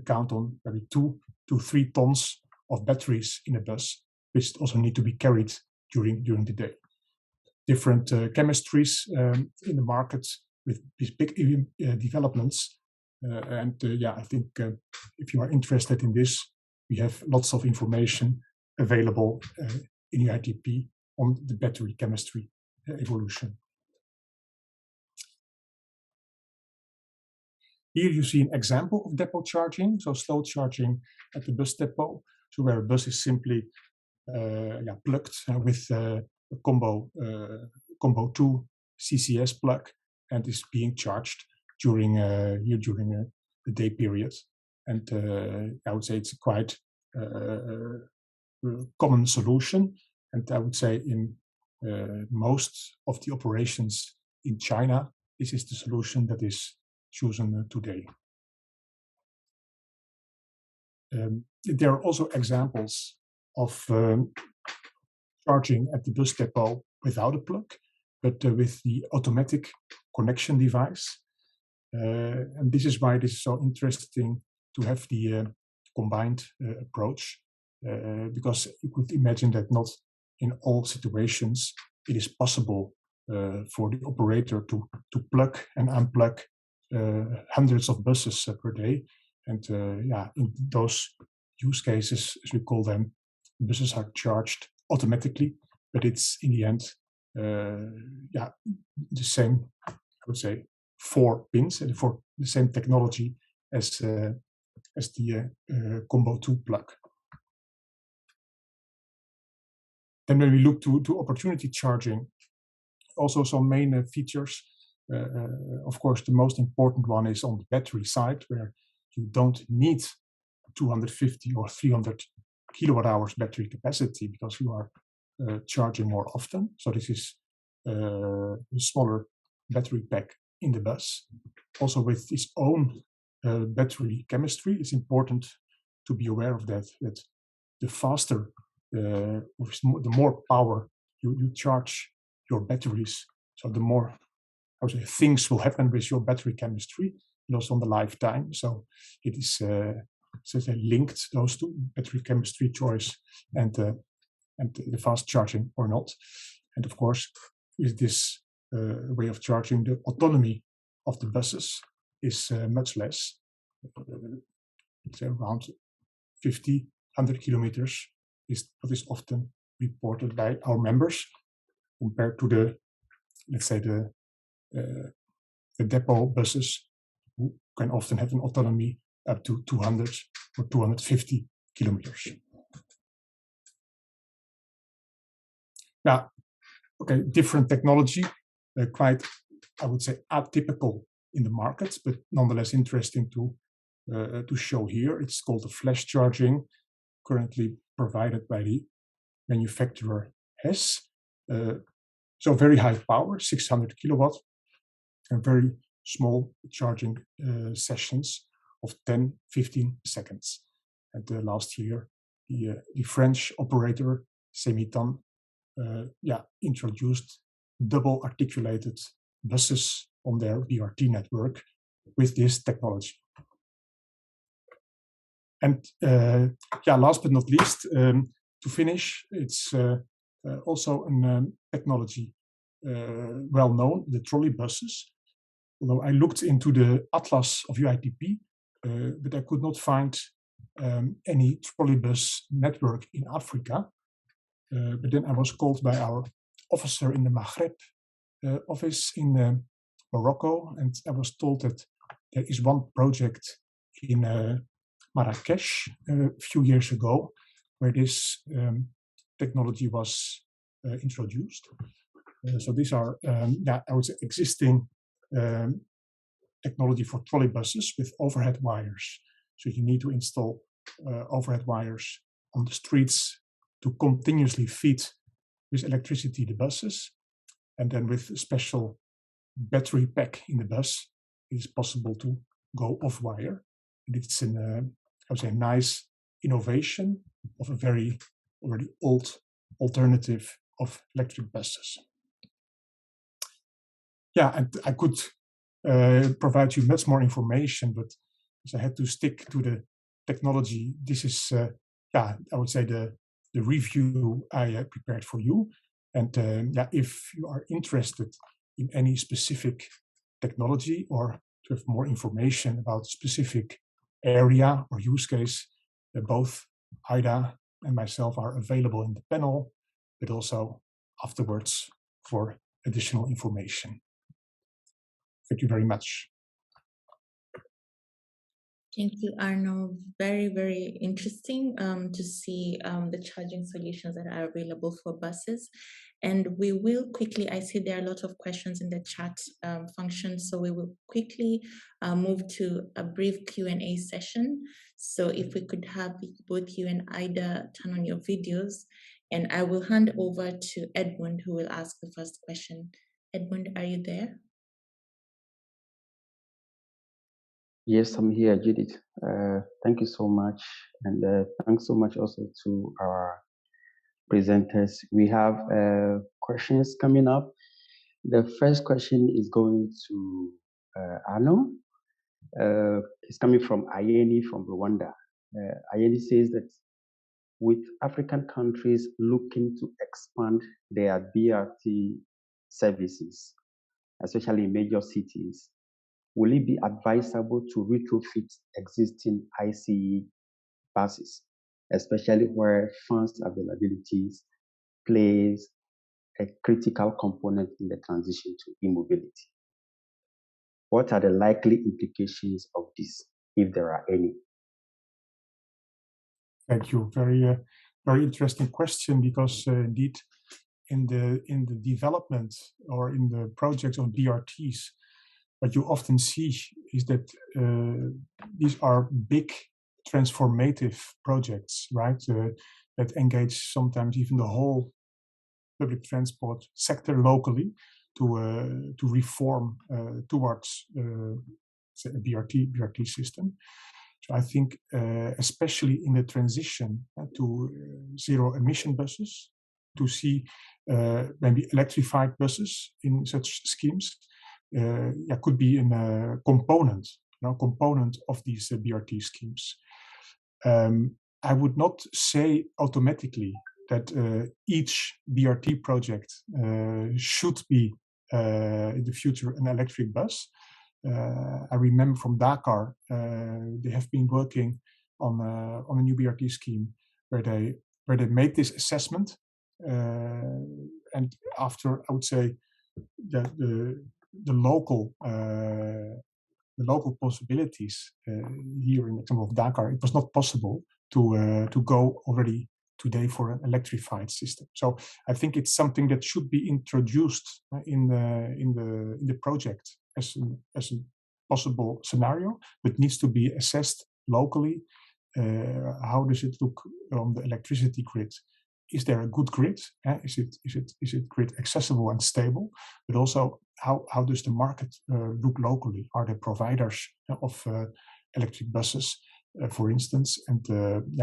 count on maybe 2 to 3 tons of batteries in a bus, which also need to be carried during the day. Different chemistries in the market with these big developments. I think if you are interested in this, we have lots of information available in UITP on the battery chemistry evolution. Here you see an example of depot charging, so slow charging at the bus depot, so where a bus is simply plugged with a combo 2 CCS plug and is being charged during the day period. And I would say it's a quite common solution. And I would say in most of the operations in China, this is the solution that is chosen today. There are also examples of charging at the bus depot without a plug, but with the automatic connection device. And this is why this is so interesting to have the combined approach, because you could imagine that not in all situations it is possible for the operator to plug and unplug hundreds of buses per day. And in those use cases, as we call them, buses are charged automatically, but it's in the end the same, I would say, 4 pins and for the same technology as the Combo 2 plug. Then when we look to opportunity charging, also some main features. Of course, the most important one is on the battery side, where you don't need 250 or 300 kilowatt hours battery capacity because you are charging more often. So this is a smaller battery pack in the bus. Also with its own battery chemistry, it's important to be aware of that the faster, the more power you charge your batteries, so the more things will happen with your battery chemistry and also on the lifetime. So it is linked, those two, battery chemistry choice and the fast charging or not. And of course, with this way of charging, the autonomy of the buses is much less. It's around 50, 100 kilometers is what is often reported by our members compared to the, let's say, the depot buses who can often have an autonomy up to 200 or 250 kilometers. Yeah, okay, different technology, quite, I would say, atypical in the markets, but nonetheless interesting to show here. It's called the flash charging, currently provided by the manufacturer Hess. So very high power, 600 kilowatt, and very small charging sessions of 10-15 seconds. And last year, the French operator Semitan introduced double articulated buses on their BRT network with this technology. And last but not least, to finish, it's also a technology well known, the trolley buses. Although I looked into the atlas of UITP, but I could not find any trolleybus network in Africa. But then I was called by our officer in the Maghreb office in Morocco, and I was told that there is one project in Marrakesh a few years ago where this technology was introduced. So these are, I would say, existing technology for trolley buses with overhead wires. So you need to install overhead wires on the streets to continuously feed with electricity the buses. And then with a special battery pack in the bus, it is possible to go off wire. And it's an, I would say, nice innovation of a very already old alternative of electric buses. Yeah, and I could provide you much more information, but as I had to stick to the technology, this is, I would say, the review I prepared for you. And if you are interested in any specific technology or to have more information about a specific area or use case, both Ida and myself are available in the panel, but also afterwards for additional information. Thank you very much. Thank you, Arno. Very, very interesting to see the charging solutions that are available for buses. And we will quickly, I see there are a lot of questions in the chat function, so we will quickly move to a brief Q&A session. So if we could have both you and Ida turn on your videos, and I will hand over to Edmund, who will ask the first question. Edmund, are you there? Yes, I'm here, Judith. Thank you so much. And thanks so much also to our presenters. We have questions coming up. The first question is going to Arno. It's coming from Ayeni from Rwanda. Ayeni says that with African countries looking to expand their BRT services, especially in major cities, will it be advisable to retrofit existing ICE buses, especially where funds availability plays a critical component in the transition to e-mobility? What are the likely implications of this, if there are any? Thank you. Very, very interesting question, because indeed, in the development or in the projects on BRTs, what you often see is that these are big transformative projects, right? That engage sometimes even the whole public transport sector locally to reform towards a BRT system. So I think, especially in the transition to zero emission buses, to see maybe electrified buses in such schemes, could be a component of these BRT schemes. I would not say automatically that each BRT project should be in the future an electric bus. I remember from Dakar, they have been working on a new BRT scheme where they made this assessment, and after, I would say, the local possibilities here in the example of Dakar, it was not possible to go already today for an electrified system. So I think it's something that should be introduced in the project as a possible scenario, but needs to be assessed locally. How does it look on the electricity grid? Is there a good grid? Is it grid accessible and stable? But also, how does the market look locally? Are there providers of electric buses, for instance? And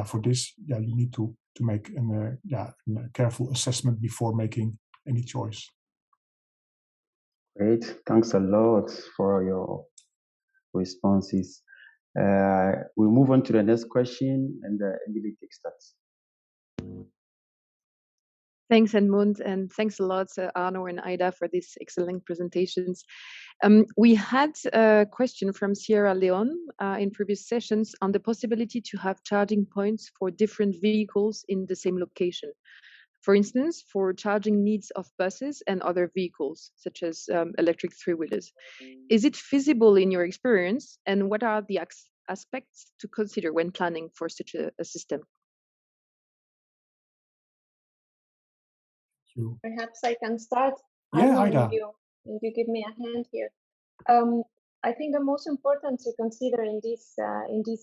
for this, you need to make a careful assessment before making any choice. Great, thanks a lot for your responses. We'll move on to the next question, and Emily takes that. Thanks, Edmund, and thanks a lot, Arno and Ida, for these excellent presentations. We had a question from Sierra Leone in previous sessions on the possibility to have charging points for different vehicles in the same location. For instance, for charging needs of buses and other vehicles, such as electric three-wheelers. Is it feasible in your experience, and what are the aspects to consider when planning for such a system? Perhaps I can start. Yeah, Ida. You give me a hand here. I think the most important to consider in this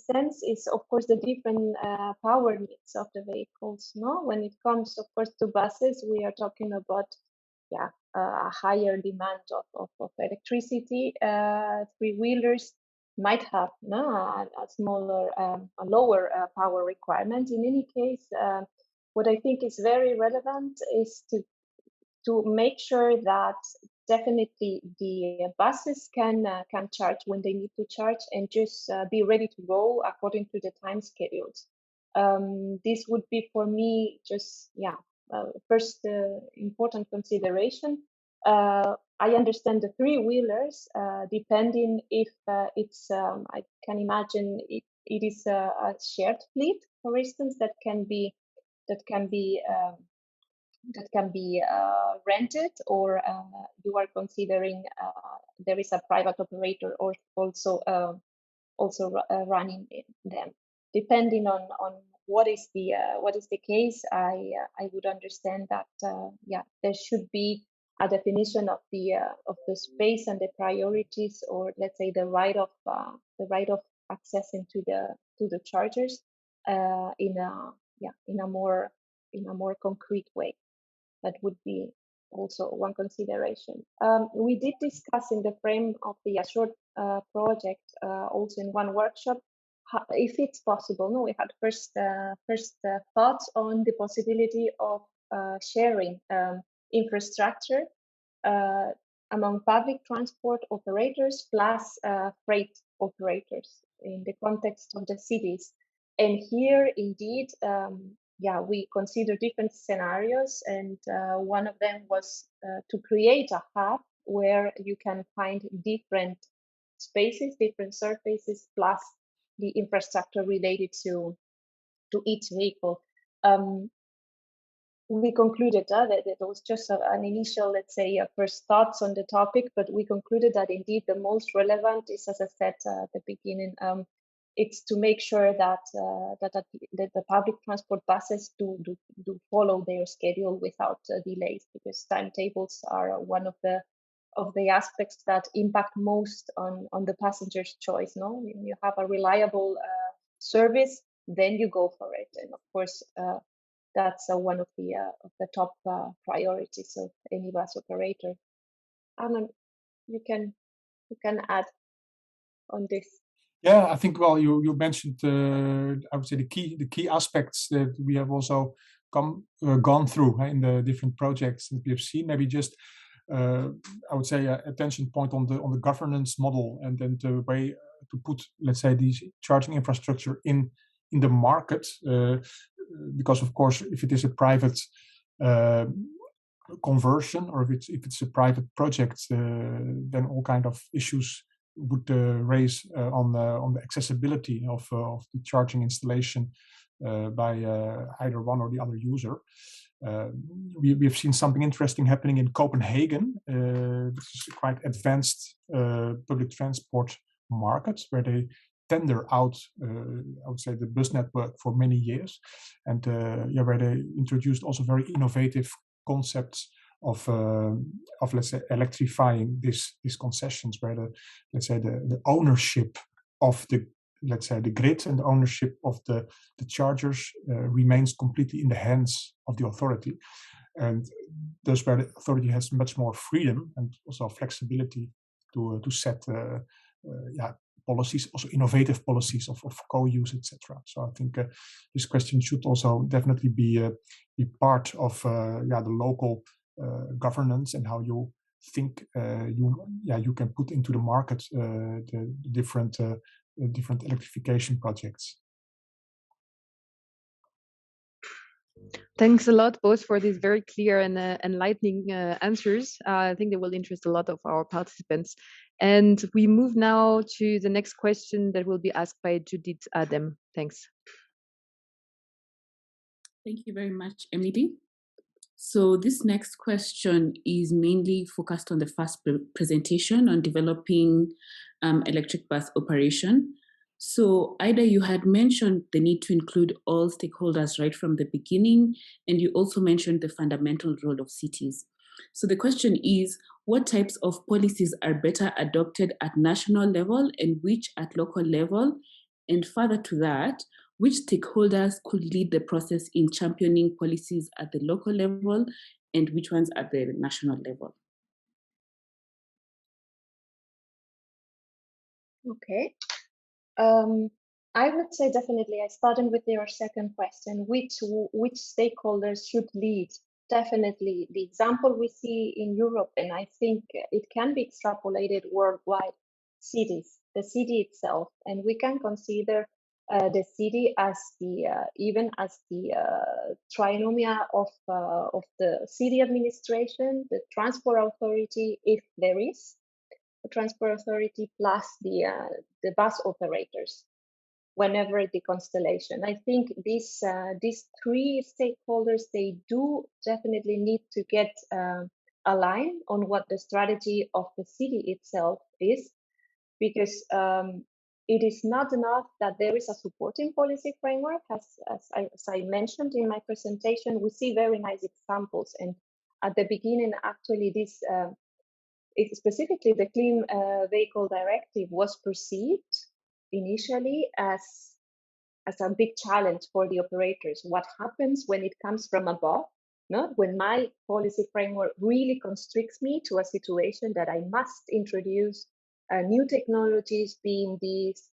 sense is, of course, the different power needs of the vehicles. No, when it comes, of course, to buses, we are talking about a higher demand of electricity. Three-wheelers might have a smaller, a lower power requirement. In any case, what I think is very relevant is to make sure that definitely the buses can charge when they need to charge and just be ready to go according to the time schedules. This would be for me just first important consideration. I understand the three-wheelers, depending if it's I can imagine it is a shared fleet, for instance, that can be rented, or you are considering there is a private operator or also running them. Depending on what is the case, I would understand that there should be a definition of the space and the priorities, or let's say the right of accessing to the chargers in a more concrete way. That would be also one consideration. We did discuss in the frame of the Assured project, also in one workshop, if it's possible. No, we had first thoughts on the possibility of sharing infrastructure among public transport operators plus freight operators in the context of the cities. And here, indeed, we consider different scenarios, and one of them was to create a hub where you can find different spaces, different surfaces, plus the infrastructure related to each vehicle. We concluded that it was just an initial, let's say, first thoughts on the topic, but we concluded that indeed the most relevant is, as I said at the beginning, it's to make sure that the public transport buses do follow their schedule without delays, because timetables are one of the aspects that impact most on the passenger's choice. No, when you have a reliable service, then you go for it, and of course that's one of the top priorities of any bus operator. Arno, you can add on this. Yeah, I think, well, you mentioned, I would say the key aspects that we have also gone through in the different projects that we have seen. Maybe just, I would say, attention point on the governance model, and then the way to put, let's say, these charging infrastructure in the market, because of course, if it is a private conversion, or if it's a private project, then all kind of issues would raise on the accessibility of the charging installation by either one or the other user. We have seen something interesting happening in Copenhagen, which is a quite advanced public transport market, where they tender out, I would say, the bus network for many years, and where they introduced also very innovative concepts of let's say electrifying these concessions, where the ownership of the grid and the ownership of the chargers remains completely in the hands of the authority, and thus where the authority has much more freedom and also flexibility to set policies, also innovative policies of co-use, etc. So I think this question should also definitely be part of the local governance, and how you think you can put into the market the different electrification projects. Thanks a lot, both, for these very clear and enlightening answers. I think they will interest a lot of our participants. And we move now to the next question that will be asked by Judith Adem. Thanks. Thank you very much, Emily. So this next question is mainly focused on the first presentation on developing electric bus operation. So Ida, you had mentioned the need to include all stakeholders right from the beginning, and you also mentioned the fundamental role of cities. So the question is, what types of policies are better adopted at national level and which at local level? And further to that, which stakeholders could lead the process in championing policies at the local level and which ones at the national level? Okay. I would say definitely, starting with your second question, which stakeholders should lead? Definitely the example we see in Europe, and I think it can be extrapolated worldwide, cities, the city itself. And we can consider the city as even as the trinomia of the city administration, the transport authority, if there is a transport authority, plus the bus operators, whenever the constellation. I think these three stakeholders, they do definitely need to get aligned on what the strategy of the city itself is, because it is not enough that there is a supporting policy framework. As I mentioned in my presentation, we see very nice examples. And at the beginning, actually, this specifically the Clean Vehicle Directive was perceived initially as a big challenge for the operators. What happens when it comes from above? No? When my policy framework really constricts me to a situation that I must introduce new technologies, being these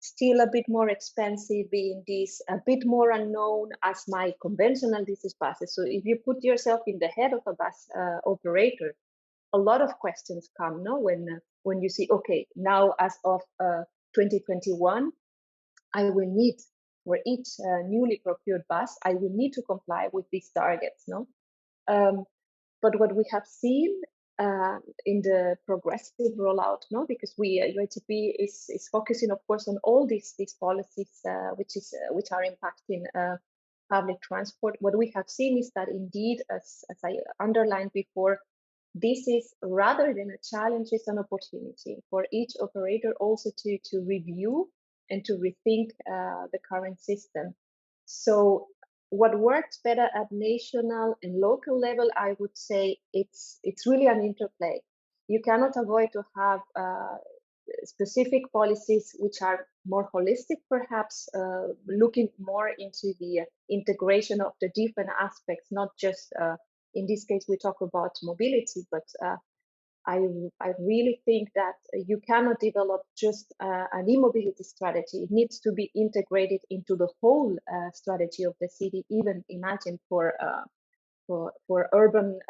still a bit more expensive, being these a bit more unknown as my conventional buses. So if you put yourself in the head of a bus operator, a lot of questions come, no? When you see, okay, now as of 2021, I will need, for each newly procured bus, I will need to comply with these targets, no? But what we have seen in the progressive rollout, no, because UITP is focusing, of course, on all these policies which are impacting public transport. What we have seen is that indeed, as I underlined before, this is, rather than a challenge, is an opportunity for each operator also to review and to rethink the current system. So what works better at national and local level, I would say it's really an interplay. You cannot avoid to have specific policies which are more holistic, perhaps looking more into the integration of the different aspects, not just in this case, we talk about mobility, but I really think that you cannot develop just an e-mobility strategy. It needs to be integrated into the whole strategy of the city, even imagine for urban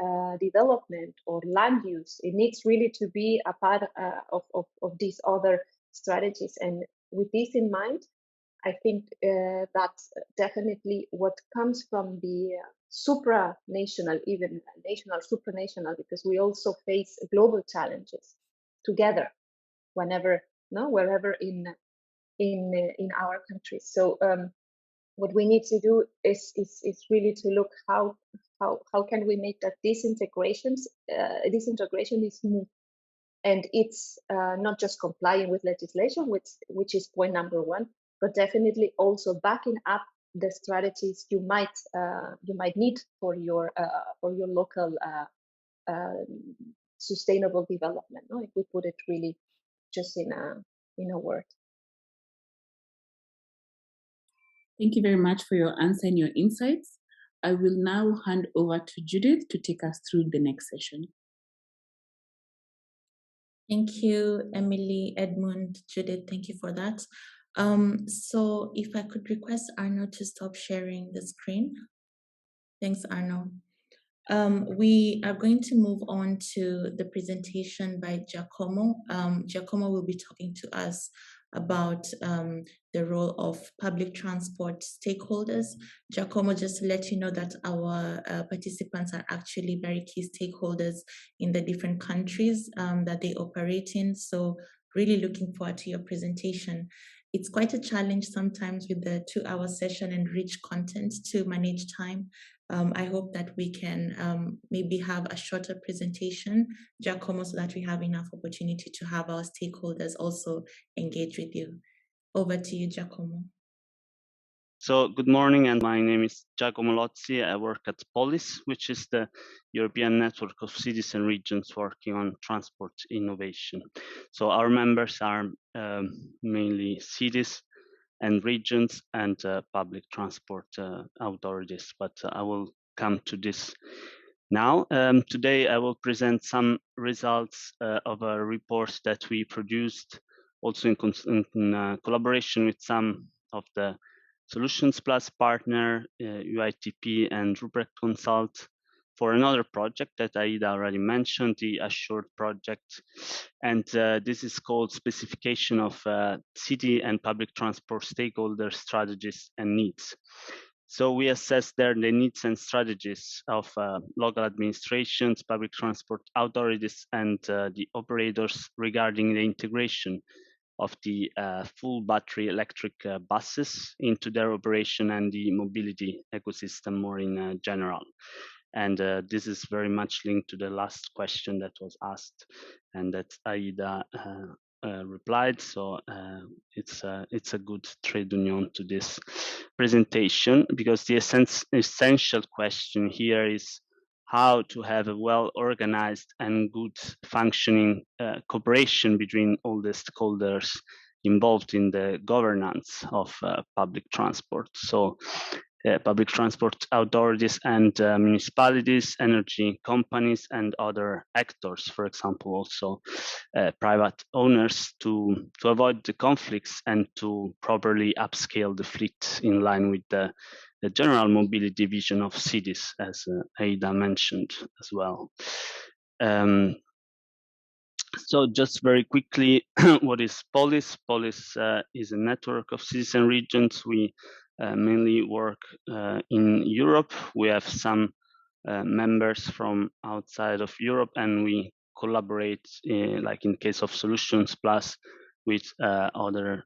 development or land use. It needs really to be a part of these other strategies. And with this in mind, I think that's definitely what comes from the supranational, even national, supranational, because we also face global challenges together, wherever in our countries. So what we need to do is really to look how can we make that this integration is smooth, And it's not just complying with legislation, which is point number one, but definitely also backing up the strategies you might need for your local sustainable development. No? If we put it really just in a word. Thank you very much for your answer and your insights. I will now hand over to Judith to take us through the next session. Thank you, Emily, Edmund, Judith. Thank you for that. So if I could request Arno to stop sharing the screen. Thanks, Arno. We are going to move on to the presentation by Giacomo. Giacomo will be talking to us about the role of public transport stakeholders. Giacomo, just to let you know that our participants are actually very key stakeholders in the different countries that they operate in. So really looking forward to your presentation. It's quite a challenge sometimes with the 2-hour session and rich content to manage time. I hope that we can maybe have a shorter presentation, Giacomo, so that we have enough opportunity to have our stakeholders also engage with you. Over to you, Giacomo. So good morning, and my name is Giacomo Lozzi. I work at Polis, which is the European network of cities and regions working on transport innovation. So our members are mainly cities and regions and public transport authorities, but I will come to this now. Today I will present some results of a report that we produced also in collaboration with some of the Solutions Plus partner, UITP and Ruprecht Consult, for another project that Aida already mentioned, the Assured project. And this is called Specification of City and Public Transport Stakeholder Strategies and Needs. So we assess there the needs and strategies of local administrations, public transport authorities, and the operators regarding the integration of the full battery electric buses into their operation and the mobility ecosystem more in general. And this is very much linked to the last question that was asked and that Aida replied. So it's a good trade union to this presentation, because the essential question here is how to have a well-organized and good functioning cooperation between all the stakeholders involved in the governance of public transport. So public transport authorities and municipalities, energy companies, and other actors, for example, also private owners, to avoid the conflicts and to properly upscale the fleet in line with the general mobility vision of cities, as Aida mentioned as well. So just very quickly, what is Polis? Polis is a network of cities and regions. We mainly work in Europe. We have some members from outside of Europe, and we collaborate, like in case of Solutions Plus, with other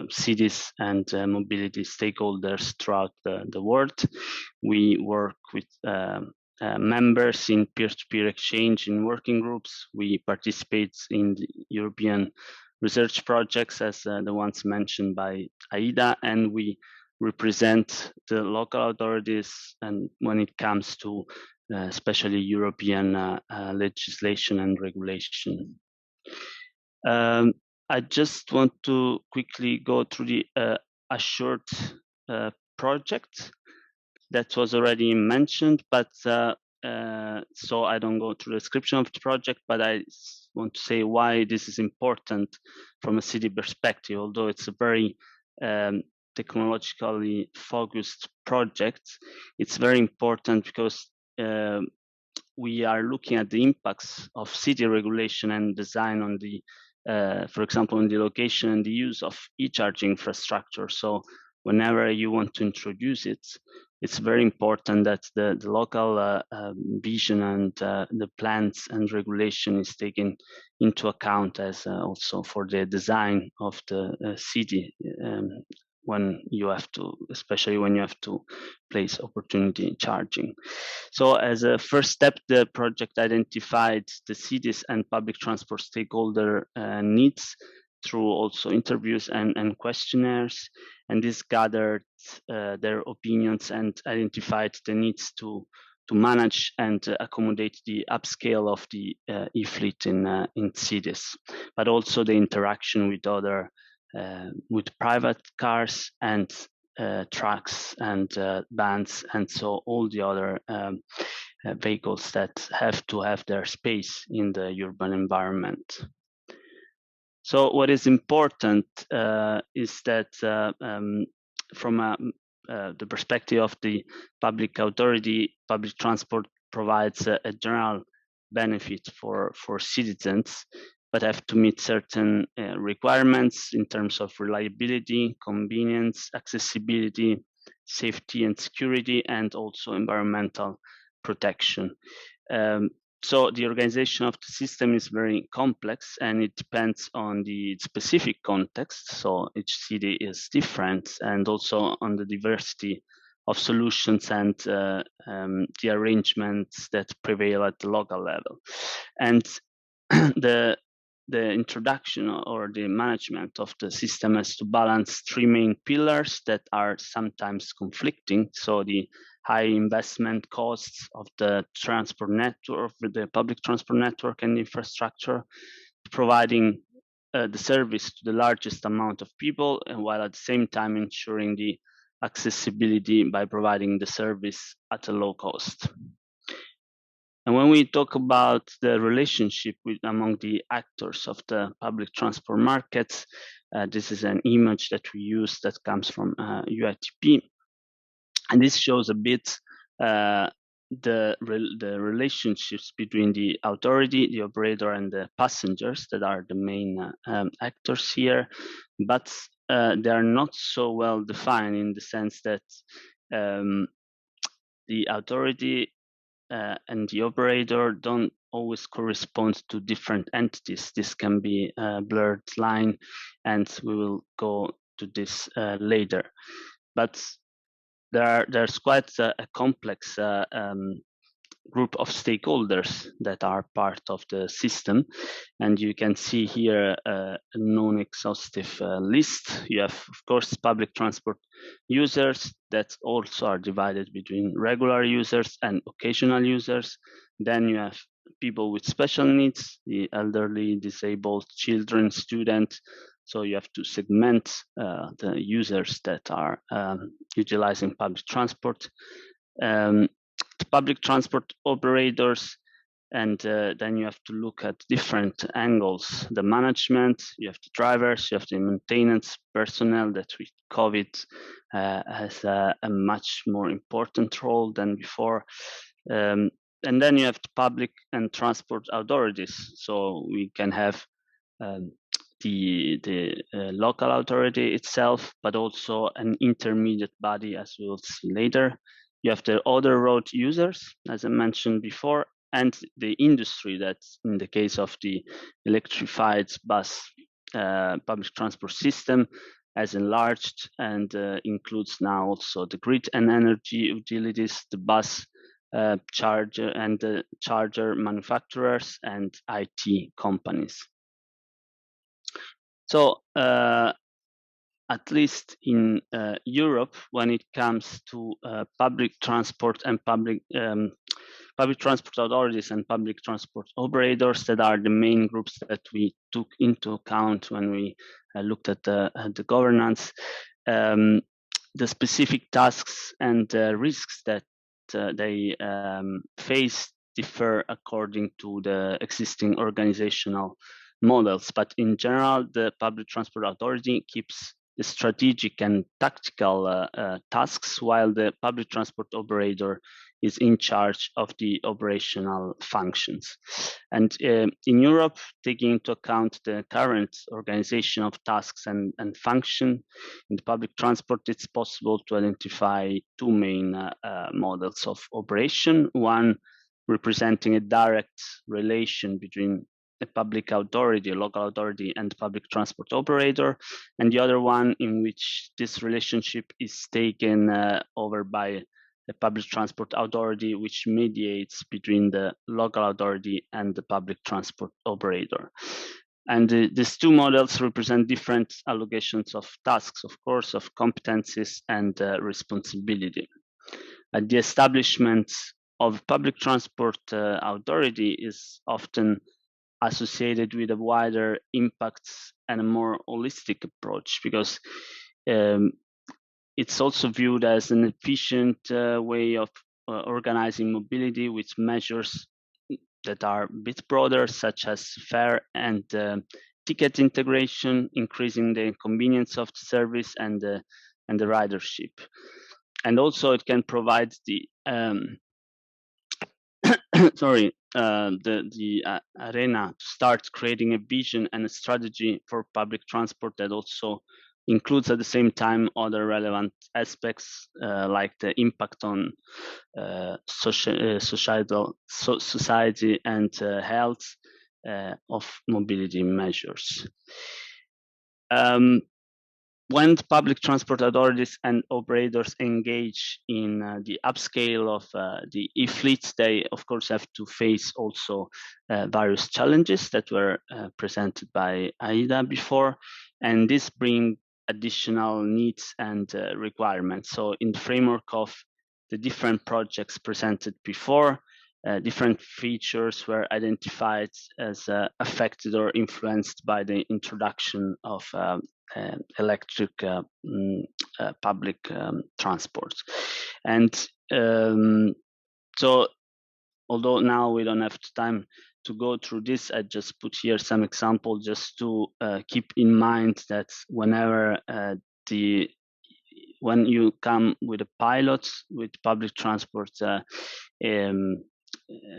cities and mobility stakeholders throughout the world. We work with members in peer-to-peer exchange in working groups. We participate in the European research projects, as the ones mentioned by Aida, and we represent the local authorities, and when it comes to especially European legislation and regulation. I just want to quickly go through the Assured project that was already mentioned, but so I don't go through the description of the project, but I want to say why this is important from a city perspective. Although it's a very technologically focused project, it's very important because we are looking at the impacts of city regulation and design on the, for example, on the location and the use of e-charging infrastructure. So whenever you want to introduce it, it's very important that the local vision and the plans and regulation is taken into account, as also for the design of the city when you have to, especially when you have to place opportunity charging. So as a first step, the project identified the cities and public transport stakeholder needs through also interviews and questionnaires, and this gathered their opinions and identified the needs to manage and accommodate the upscale of the e-fleet in cities, but also the interaction with other with private cars and trucks and vans, and so all the other vehicles that have to have their space in the urban environment. So what is important is that from the perspective of the public authority, public transport provides a general benefit for citizens, but have to meet certain requirements in terms of reliability, convenience, accessibility, safety and security, and also environmental protection. So the organization of the system is very complex, and it depends on the specific context. So each city is different, and also on the diversity of solutions and the arrangements that prevail at the local level. And the introduction or the management of the system has to balance three main pillars that are sometimes conflicting. So the high investment costs of the transport network, the public transport network and infrastructure, providing the service to the largest amount of people, and while at the same time ensuring the accessibility by providing the service at a low cost. And when we talk about the relationship among the actors of the public transport markets, this is an image that we use that comes from UITP. And this shows a bit the relationships between the authority, the operator, and the passengers that are the main actors here. But they are not so well defined in the sense that the authority and the operator don't always correspond to different entities. This can be a blurred line, and we will go to this later. But there's quite a complex group of stakeholders that are part of the system, and you can see here a non-exhaustive list. You have, of course, public transport users that also are divided between regular users and occasional users. Then you have people with special needs, the elderly, disabled, children, students. So you have to segment the users that are utilizing public transport. The public transport operators, and then you have to look at different angles: the management, you have the drivers, you have the maintenance personnel that with COVID has a much more important role than before. And then you have the public and transport authorities. So we can have the local authority itself, but also an intermediate body, as we will see later. You have the other road users, as I mentioned before, and the industry that, in the case of the electrified bus public transport system, has enlarged and includes now also the grid and energy utilities, the bus charger and the charger manufacturers, and IT companies. So at least in Europe, when it comes to public transport and public transport authorities and public transport operators, that are the main groups that we took into account when we looked at the governance. The specific tasks and risks that they face differ according to the existing organizational models, but in general, the public transport authority keeps the strategic and tactical tasks, while the public transport operator is in charge of the operational functions. And in Europe, taking into account the current organization of tasks and function in the public transport, it's possible to identify two main models of operation. One representing a direct relation between a public authority, a local authority, and public transport operator, and the other one in which this relationship is taken over by a public transport authority, which mediates between the local authority and the public transport operator. And these two models represent different allocations of tasks, of course, of competencies and responsibility. The establishment of public transport authority is often associated with a wider impact and a more holistic approach, because it's also viewed as an efficient way of organizing mobility with measures that are a bit broader, such as fare and ticket integration, increasing the convenience of the service and the ridership. And also it can provide the arena to start creating a vision and a strategy for public transport that also includes at the same time other relevant aspects like the impact on society and health of mobility measures. When public transport authorities and operators engage in the upscale of the e-fleets, they of course have to face also various challenges that were presented by Aida before, and this brings additional needs and requirements. So in the framework of the different projects presented before, different features were identified as affected or influenced by the introduction of electric public transport. And so although now we don't have time to go through this, I just put here some examples just to keep in mind that whenever when you come with a pilot with public transport,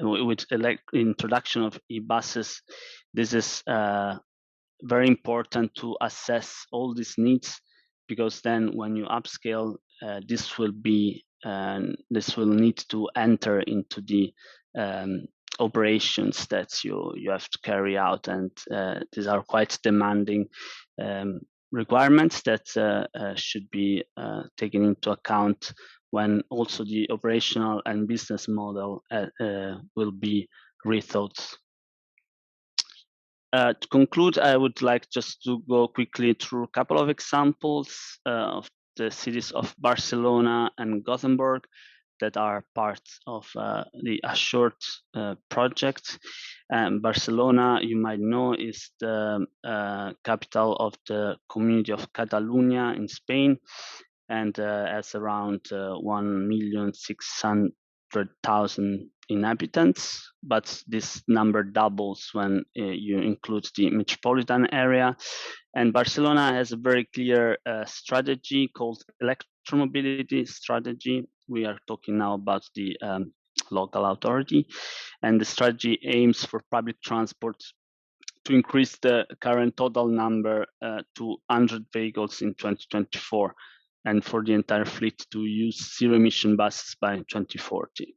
with introduction of e-buses, this is very important to assess all these needs, because then when you upscale, this will need to enter into the operations that you have to carry out, and these are quite demanding requirements that should be taken into account when also the operational and business model will be rethought. To conclude, I would like just to go quickly through a couple of examples of the cities of Barcelona and Gothenburg that are part of the Assured project. Barcelona, you might know, is the capital of the community of Catalonia in Spain, and has around 1,600,000 inhabitants, but this number doubles when you include the metropolitan area. And Barcelona has a very clear strategy called electromobility strategy. We are talking now about the local authority, and the strategy aims for public transport to increase the current total number to 100 vehicles in 2024, and for the entire fleet to use zero-emission buses by 2040.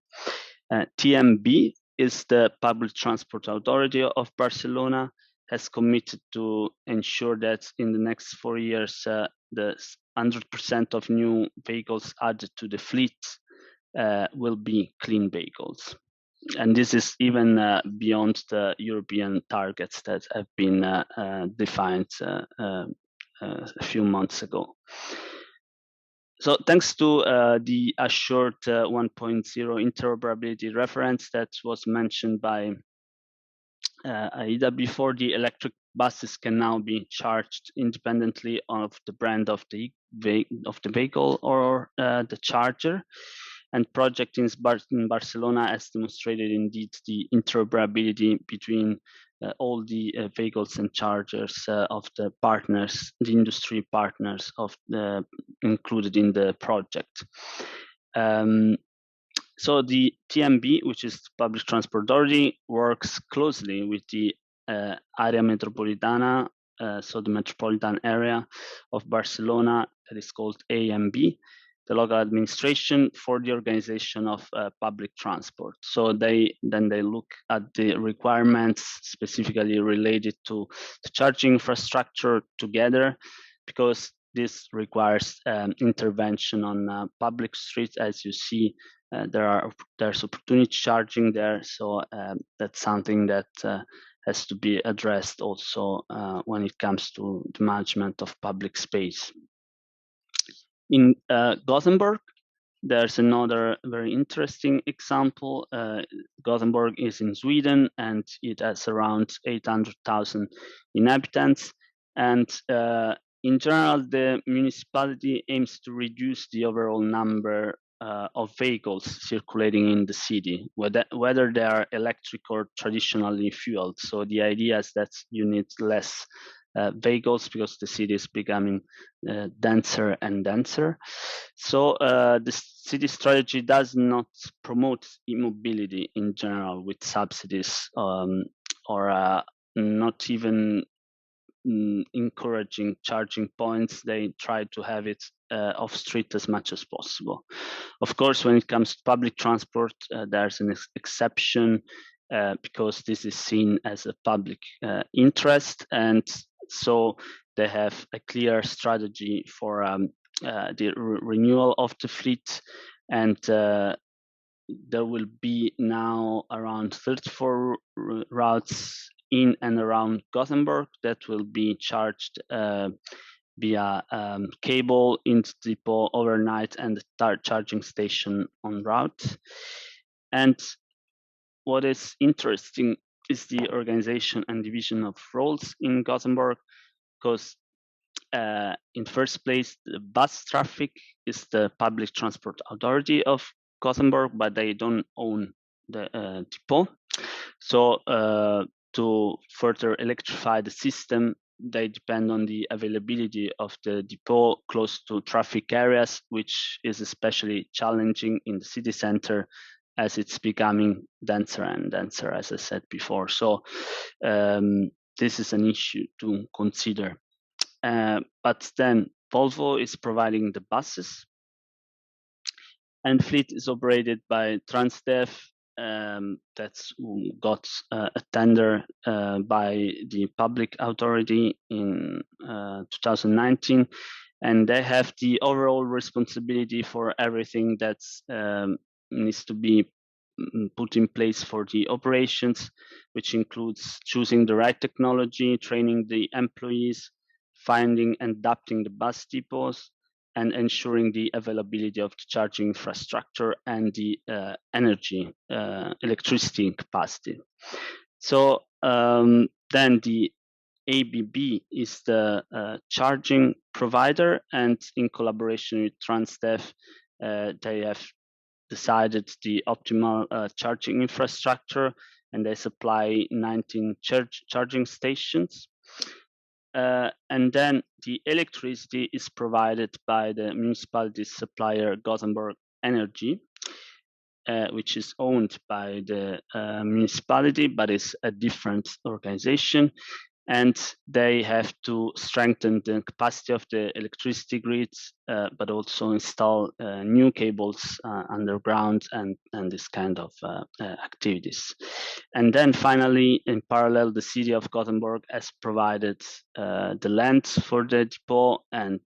TMB is the public transport authority of Barcelona, has committed to ensure that in the next 4 years, the 100% of new vehicles added to the fleet will be clean vehicles. And this is even beyond the European targets that have been defined a few months ago. So thanks to the Assured 1.0 interoperability reference that was mentioned by Aida before, the electric buses can now be charged independently of the brand of the vehicle or the charger. And project in Barcelona has demonstrated indeed the interoperability between all the vehicles and chargers of the partners, the industry partners of included in the project. So the TMB, which is the Public Transport Authority, works closely with the Area Metropolitana, so the metropolitan area of Barcelona, that is called AMB, the local administration for the organization of public transport. So they look at the requirements specifically related to the charging infrastructure together, because this requires intervention on public streets. As you see, there's opportunity charging there, so that's something that has to be addressed also when it comes to the management of public space. In Gothenburg, there's another very interesting example. Gothenburg is in Sweden, and it has around 800,000 inhabitants. And in general, the municipality aims to reduce the overall number of vehicles circulating in the city, whether they are electric or traditionally fueled. So the idea is that you need less vehicles because the city is becoming denser and denser. So the city strategy does not promote e-mobility in general with subsidies or not even encouraging charging points. They try to have it off street as much as possible. Of course, when it comes to public transport, there's an exception because this is seen as a public interest, and so they have a clear strategy for the renewal of the fleet, and there will be now around 34 routes in and around Gothenburg that will be charged via cable into the depot overnight and the charging station en route. And what is interesting is the organization and division of roles in Gothenburg, because in first place, the bus traffic is the public transport authority of Gothenburg, but they don't own the depot. So to further electrify the system, they depend on the availability of the depot close to traffic areas, which is especially challenging in the city center as it's becoming denser and denser, as I said before. So this is an issue to consider. But then Volvo is providing the buses, and fleet is operated by Transdev. That's got a tender by the public authority in 2019, and they have the overall responsibility for everything that needs to be put in place for the operations, which includes choosing the right technology, training the employees, finding and adapting the bus depots, and ensuring the availability of the charging infrastructure and the electricity capacity. So then the ABB is the charging provider, and in collaboration with Transdev, they have decided the optimal charging infrastructure, and they supply 19 charging stations. And then the electricity is provided by the municipality supplier Gothenburg Energy, which is owned by the municipality, but is a different organization. And they have to strengthen the capacity of the electricity grids, but also install new cables underground and this kind of activities. And then finally, in parallel, the city of Gothenburg has provided the land for the depot and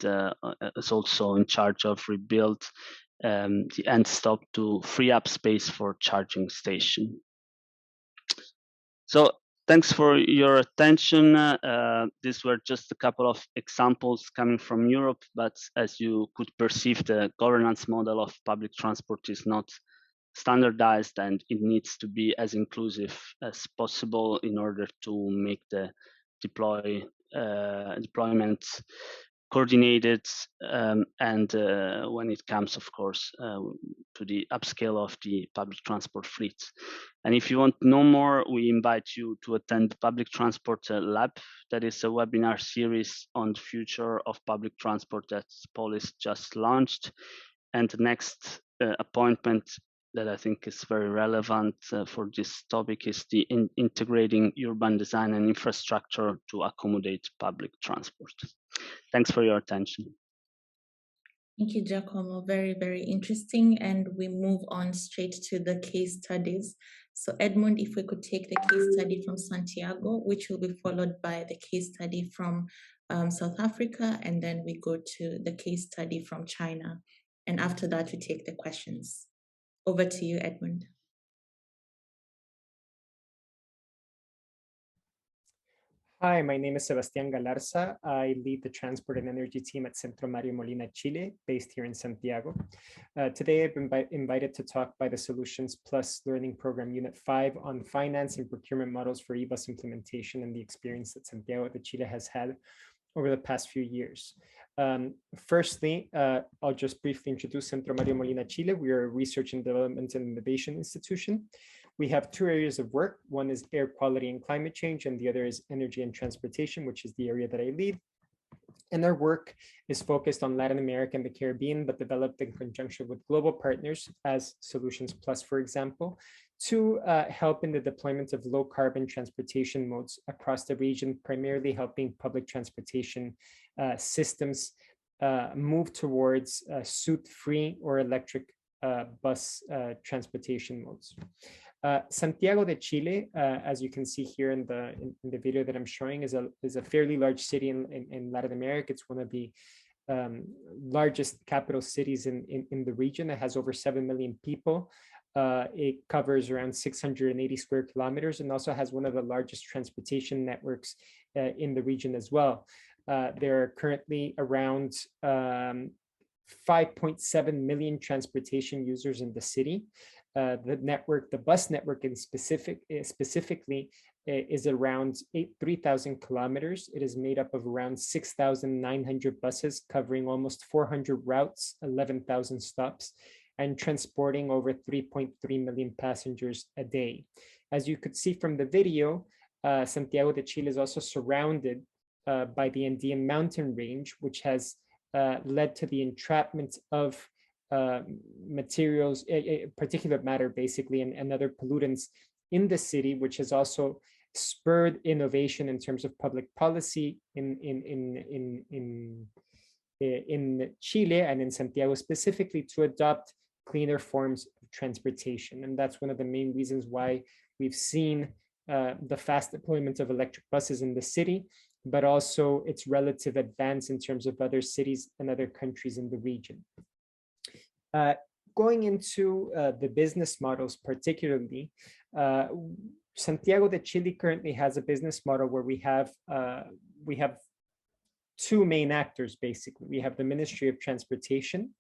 is also in charge of rebuild the end stop to free up space for charging station. So thanks for your attention. These were just a couple of examples coming from Europe, but as you could perceive, the governance model of public transport is not standardized, and it needs to be as inclusive as possible in order to make the deployment coordinated, and when it comes, of course, to the upscale of the public transport fleet. And if you want to know more, we invite you to attend the Public Transport Lab. That is a webinar series on the future of public transport that Polis just launched. And the next appointment that I think is very relevant for this topic is the integrating urban design and infrastructure to accommodate public transport. Thanks for your attention. Thank you, Giacomo. Very, very interesting. And we move on straight to the case studies. So Edmund, if we could take the case study from Santiago, which will be followed by the case study from South Africa, and then we go to the case study from China. And after that, we take the questions. Over to you, Edmund. Hi, my name is Sebastián Galarza. I lead the transport and energy team at Centro Mario Molina Chile, based here in Santiago. Today, I've been invited to talk by the Solutions Plus Learning Program Unit 5 on finance and procurement models for eBus implementation and the experience that Santiago de Chile has had over the past few years. Firstly, I'll just briefly introduce Centro Mario Molina Chile. We are a research and development and innovation institution. We have two areas of work. One is air quality and climate change, and the other is energy and transportation, which is the area that I lead. And our work is focused on Latin America and the Caribbean, but developed in conjunction with global partners as Solutions Plus, for example, to help in the deployment of low carbon transportation modes across the region, primarily helping public transportation systems move towards soot-free or electric bus transportation modes. Santiago de Chile, as you can see here in the video that I'm showing, is a fairly large city in Latin America. It's one of the largest capital cities in the region. It has over 7 million people. It covers around 680 square kilometers and also has one of the largest transportation networks in the region as well. There are currently around 5.7 million transportation users in the city. The bus network specifically is around 3,000 kilometers. It is made up of around 6,900 buses covering almost 400 routes, 11,000 stops, and transporting over 3.3 million passengers a day. As you could see from the video, Santiago de Chile is also surrounded by the Andean mountain range, which has led to the entrapment of materials, particulate matter basically, and other pollutants in the city, which has also spurred innovation in terms of public policy in Chile and in Santiago specifically to adopt cleaner forms of transportation. And that's one of the main reasons why we've seen the fast deployment of electric buses in the city, but also its relative advance in terms of other cities and other countries in the region. Going into the business models particularly, Santiago de Chile currently has a business model where we have two main actors, basically. We have the Ministry of Transportation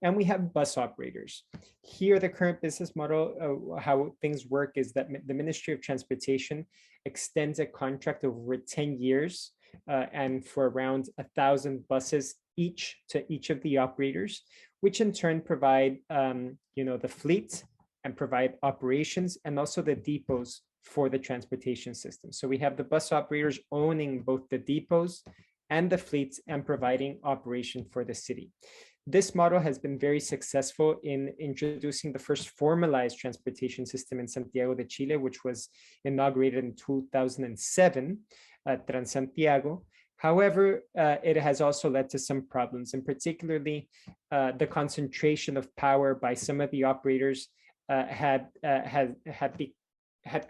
and we have bus operators. Here, the current business model, how things work is that the Ministry of Transportation extends a contract over 10 years and for around 1,000 buses each to each of the operators, which in turn provide the fleet and provide operations and also the depots for the transportation system. So we have the bus operators owning both the depots and the fleets and providing operation for the city. This model has been very successful in introducing the first formalized transportation system in Santiago de Chile, which was inaugurated in 2007 at Transantiago. However, it has also led to some problems, and particularly the concentration of power by some of the operators had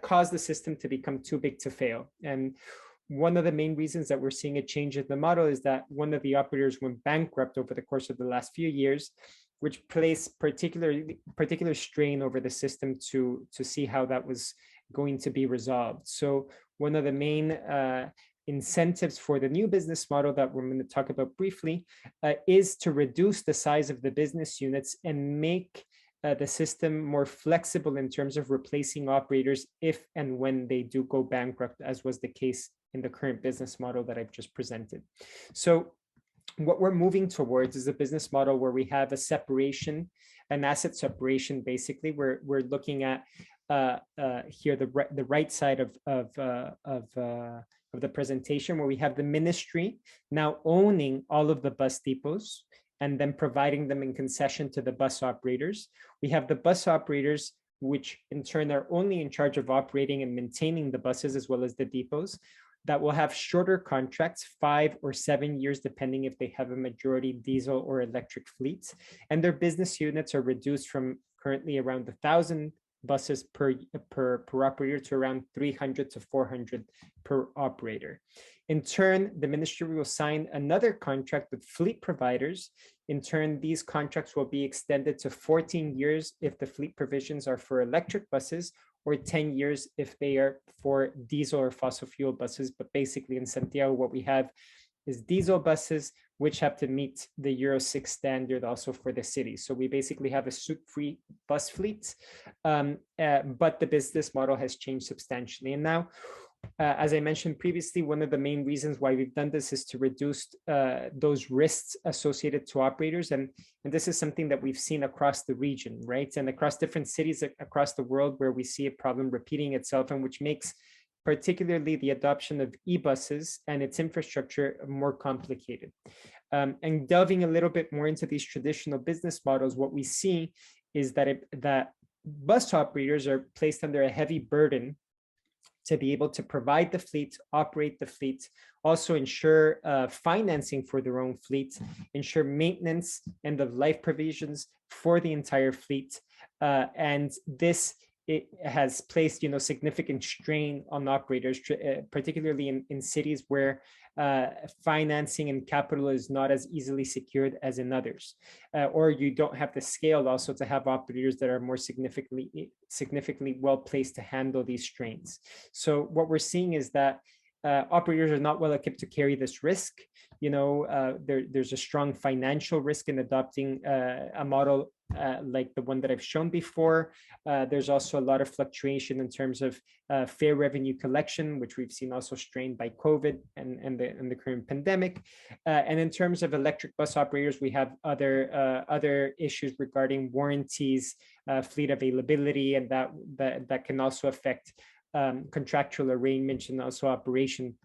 caused the system to become too big to fail. And one of the main reasons that we're seeing a change in the model is that one of the operators went bankrupt over the course of the last few years, which placed particular strain over the system to see how that was going to be resolved. So one of the main incentives for the new business model that we're going to talk about briefly is to reduce the size of the business units and make the system more flexible in terms of replacing operators if and when they do go bankrupt, as was the case in the current business model that I've just presented. So what we're moving towards is a business model where we have a separation, an asset separation. Basically, we're looking at here the right side of the presentation, where we have the ministry now owning all of the bus depots and then providing them in concession to the bus operators. We have the bus operators, which in turn are only in charge of operating and maintaining the buses as well as the depots. that will have shorter contracts, 5 or 7 years, depending if they have a majority diesel or electric fleets. And their business units are reduced from currently around 1,000 buses per operator to around 300 to 400 per operator. In turn, the ministry will sign another contract with fleet providers. In turn, these contracts will be extended to 14 years if the fleet provisions are for electric buses, or 10 years if they are for diesel or fossil fuel buses. But basically in Santiago, what we have is diesel buses, which have to meet the Euro 6 standard also for the city. So we basically have a soot-free bus fleet, but the business model has changed substantially. And now, as I mentioned previously, one of the main reasons why we've done this is to reduce those risks associated to operators. And this is something that we've seen across the region, right? And across different cities across the world where we see a problem repeating itself, and which makes particularly the adoption of e-buses and its infrastructure more complicated. And delving a little bit more into these traditional business models, what we see is that bus operators are placed under a heavy burden to be able to provide the fleet, operate the fleet, also ensure financing for their own fleet, ensure maintenance and of life provisions for the entire fleet. And this has placed, significant strain on operators, particularly in cities where financing and capital is not as easily secured as in others, or you don't have the scale also to have operators that are more significantly well placed to handle these strains. So what we're seeing is that operators are not well equipped to carry this risk. There's a strong financial risk in adopting a model like the one that I've shown before. There's also a lot of fluctuation in terms of fare revenue collection, which we've seen also strained by COVID and the current pandemic. And in terms of electric bus operators, we have other issues regarding warranties, fleet availability, and that can also affect contractual arrangements and also operation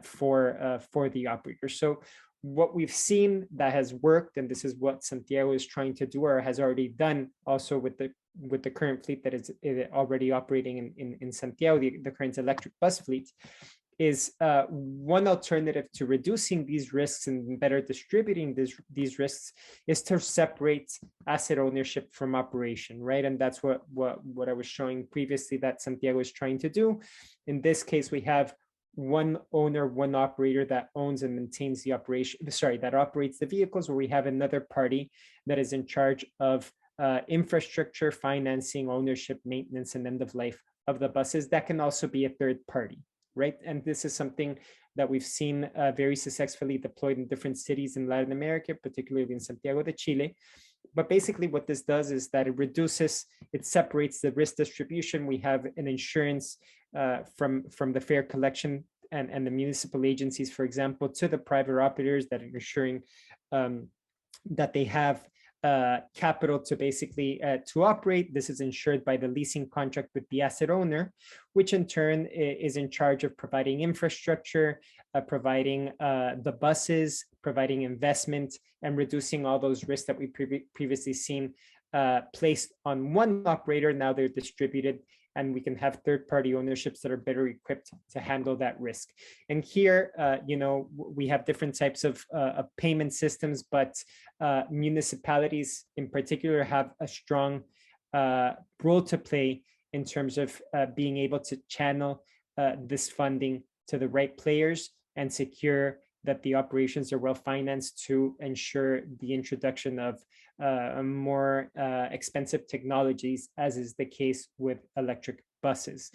for the operator. So what we've seen that has worked, and this is what Santiago is trying to do or has already done also with the current fleet that is already operating in Santiago, the current electric bus fleet, is one alternative to reducing these risks and better distributing these risks is to separate asset ownership from operation, right? And that's what I was showing previously that Santiago is trying to do. In this case, we have one owner, one operator that owns and maintains the operation, that operates the vehicles, where we have another party that is in charge of infrastructure, financing, ownership, maintenance, and end of life of the buses. That can also be a third party, right? And this is something that we've seen very successfully deployed in different cities in Latin America, particularly in Santiago de Chile. But basically what this does is that it separates the risk distribution. We have an insurance from the fare collection and the municipal agencies, for example, to the private operators that are ensuring that they have capital to basically to operate. This is ensured by the leasing contract with the asset owner, which in turn is in charge of providing infrastructure, providing the buses, providing investment, and reducing all those risks that we previously seen placed on one operator. Now they're distributed, and we can have third-party ownerships that are better equipped to handle that risk. And here, we have different types of payment systems, but municipalities in particular have a strong role to play in terms of being able to channel this funding to the right players and secure that the operations are well financed to ensure the introduction of more expensive technologies, as is the case with electric buses,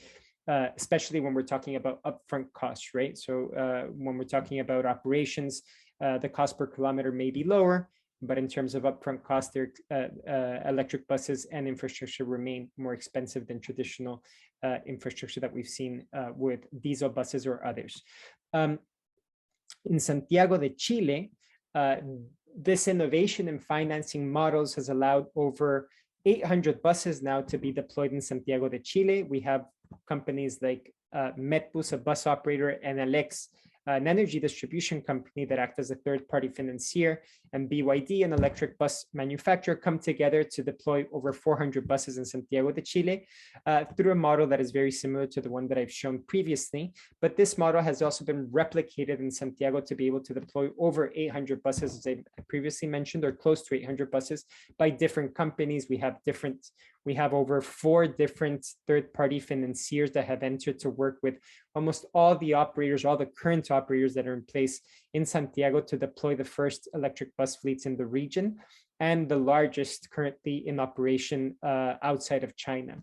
especially when we're talking about upfront costs, right? So when we're talking about operations, the cost per kilometer may be lower, but in terms of upfront costs, electric buses and infrastructure remain more expensive than traditional infrastructure that we've seen with diesel buses or others. In Santiago de Chile, this innovation in financing models has allowed over 800 buses now to be deployed in Santiago de Chile. We have companies like Medbus, a bus operator, and Alex, an energy distribution company that acts as a third-party financier, and BYD, an electric bus manufacturer, come together to deploy over 400 buses in Santiago de Chile through a model that is very similar to the one that I've shown previously. But this model has also been replicated in Santiago to be able to deploy over 800 buses, as I previously mentioned, or close to 800 buses by different companies. We have over 4 different third-party financiers that have entered to work with almost all the operators, all the current operators that are in place in Santiago to deploy the first electric bus fleets in the region, and the largest currently in operation outside of China.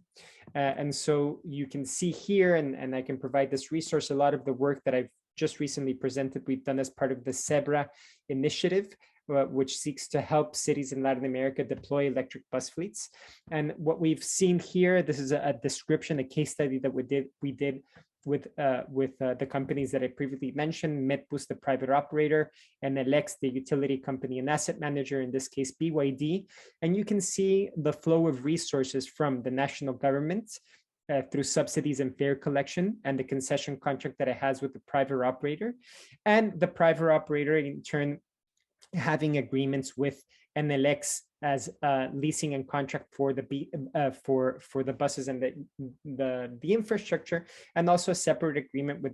And so you can see here, and I can provide this resource, a lot of the work that I've just recently presented, we've done as part of the SEBRA initiative, which seeks to help cities in Latin America deploy electric bus fleets. And what we've seen here, this is a description, a case study that we did with the companies that I previously mentioned, Medbus, the private operator, and Elex, the utility company and asset manager, in this case, BYD. And you can see the flow of resources from the national government through subsidies and fare collection, and the concession contract that it has with the private operator, and the private operator in turn having agreements with NLX as leasing and contract for the buses and the infrastructure, and also a separate agreement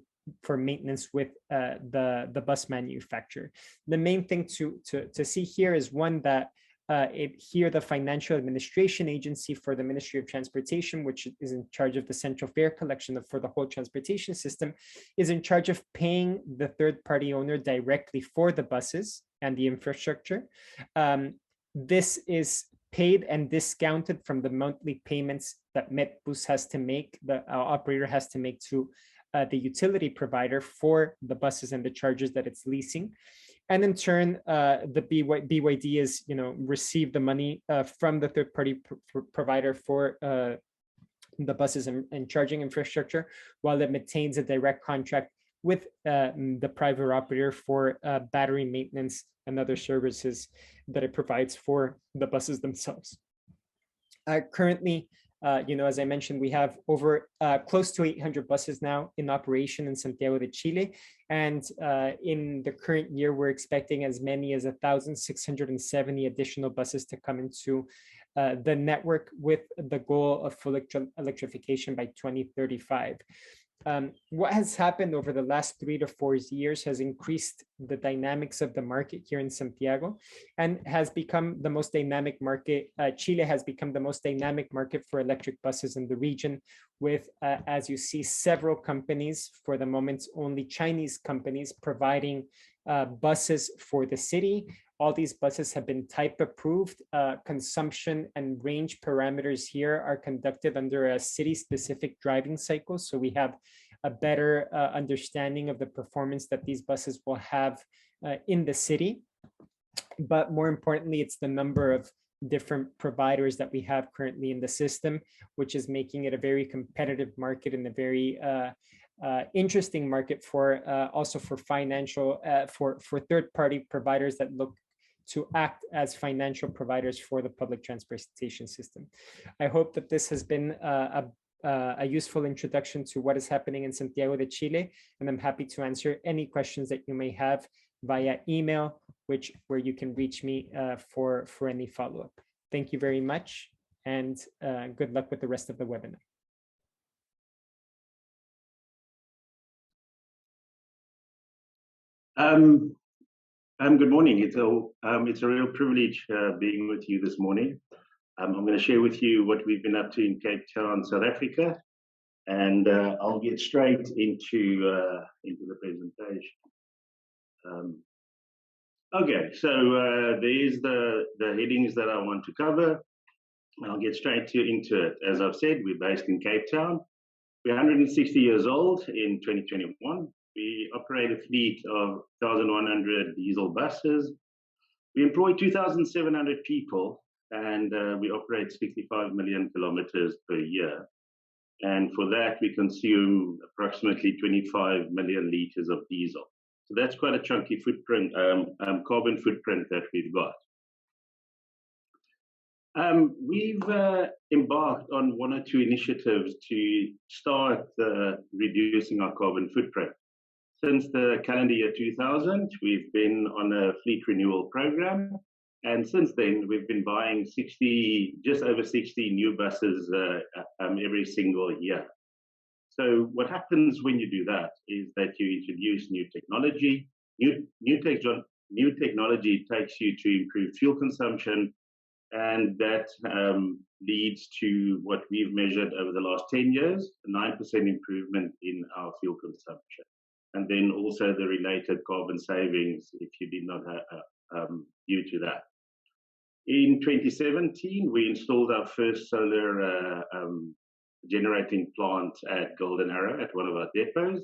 for maintenance with the bus manufacturer. The main thing to see here is one that here the Financial Administration Agency for the Ministry of Transportation, which is in charge of the central fare collection for the whole transportation system, is in charge of paying the third-party owner directly for the buses and the infrastructure. This is paid and discounted from the monthly payments that Medbus has to make, the operator has to make to the utility provider for the buses and the charges that it's leasing. And in turn, the BYD is, receive the money from the third-party provider for the buses and charging infrastructure, while it maintains a direct contract with the private operator for battery maintenance and other services that it provides for the buses themselves. Currently, as I mentioned, we have over close to 800 buses now in operation in Santiago de Chile. And in the current year, we're expecting as many as 1,670 additional buses to come into the network, with the goal of full electrification by 2035. What has happened over the last 3 to 4 years has increased the dynamics of the market here in Santiago, and has become the most dynamic market. Chile has become the most dynamic market for electric buses in the region, with, as you see, several companies, for the moment only Chinese companies, providing buses for the city. All these buses have been type approved. Consumption and range parameters here are conducted under a city-specific driving cycle. So we have a better understanding of the performance that these buses will have in the city. But more importantly, it's the number of different providers that we have currently in the system, which is making it a very competitive market and a very interesting market for also for financial, for third-party providers that look to act as financial providers for the public transportation system. I hope that this has been a useful introduction to what is happening in Santiago de Chile, and I'm happy to answer any questions that you may have via email, where you can reach me for any follow-up. Thank you very much, and good luck with the rest of the webinar. Good morning. It's a real privilege being with you this morning. I'm going to share with you what we've been up to in Cape Town, South Africa, and I'll get straight into the presentation. Okay, so there's the headings that I want to cover. I'll get straight into it. As I've said, we're based in Cape Town. We're 160 years old in 2021. We operate a fleet of 1,100 diesel buses. We employ 2,700 people, and we operate 65 million kilometers per year. And for that, we consume approximately 25 million liters of diesel. So that's quite a chunky footprint, carbon footprint that we've got. We've embarked on 1 or 2 initiatives to start reducing our carbon footprint. Since the calendar year 2000, we've been on a fleet renewal program. And since then, we've been buying just over 60 new buses every single year. So what happens when you do that is that you introduce new technology. New technology takes you to improve fuel consumption, and that leads to what we've measured over the last 10 years, a 9% improvement in our fuel consumption. And then also the related carbon savings, if you did not have due to that. In 2017, we installed our first solar generating plant at Golden Arrow at one of our depots.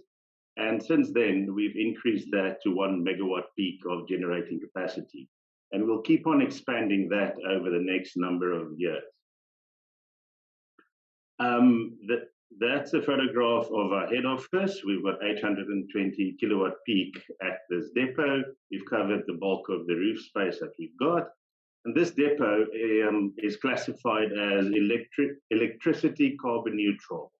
And since then, we've increased that to 1 megawatt peak of generating capacity. And we'll keep on expanding that over the next number of years. That's a photograph of our head office. We've got 820 kilowatt peak at this depot. We've covered the bulk of the roof space that we've got. And this depot is classified as electricity carbon neutral.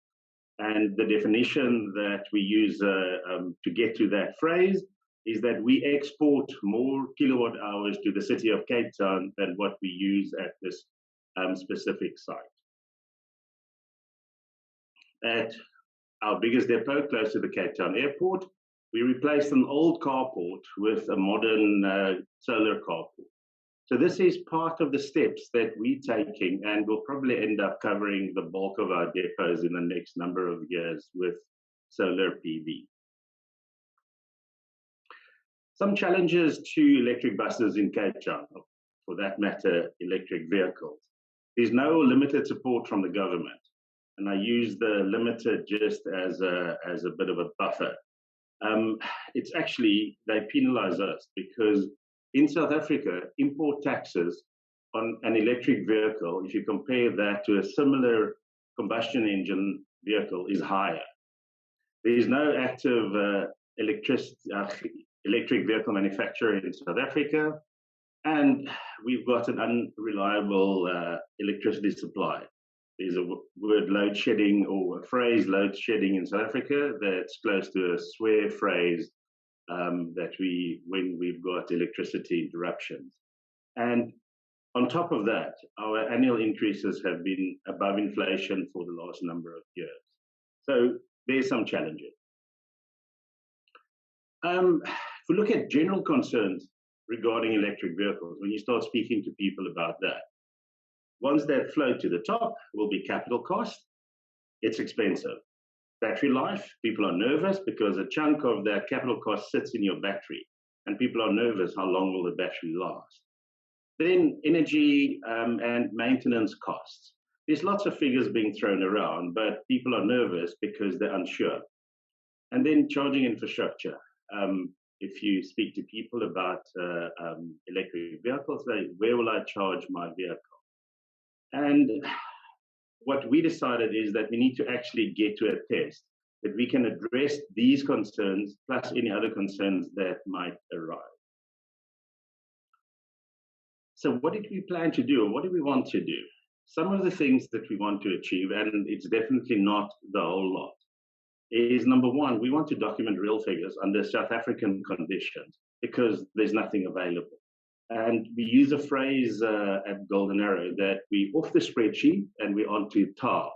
And the definition that we use to get to that phrase is that we export more kilowatt hours to the city of Cape Town than what we use at this specific site. At our biggest depot, close to the Cape Town airport, we replaced an old carport with a modern solar carport. So this is part of the steps that we're taking, and we'll probably end up covering the bulk of our depots in the next number of years with solar PV. Some challenges to electric buses in Cape Town, for that matter, electric vehicles. There's no limited support from the government. And I use the limited just as a bit of a buffer. It's actually, they penalize us because in South Africa, import taxes on an electric vehicle, if you compare that to a similar combustion engine vehicle, is higher. There is no active electric vehicle manufacturer in South Africa, and we've got an unreliable electricity supply. There's a word load shedding or a phrase load shedding in South Africa that's close to a swear phrase when we've got electricity interruptions. And on top of that, our annual increases have been above inflation for the last number of years. So there's some challenges. If we look at general concerns regarding electric vehicles, when you start speaking to people about that, ones that float to the top will be capital cost. It's expensive. Battery life, people are nervous because a chunk of that capital cost sits in your battery, and people are nervous how long will the battery last. Then energy and maintenance costs. There's lots of figures being thrown around, but people are nervous because they're unsure. And then charging infrastructure. If you speak to people about electric vehicles, where will I charge my vehicle? And what we decided is that we need to actually get to a test that we can address these concerns plus any other concerns that might arise. So what did we plan to do, or what do we want to do? Some of the things that we want to achieve, and it's definitely not the whole lot, is number one, we want to document real figures under South African conditions because there's nothing available. And we use a phrase at Golden Arrow that we off the spreadsheet and we're onto tar,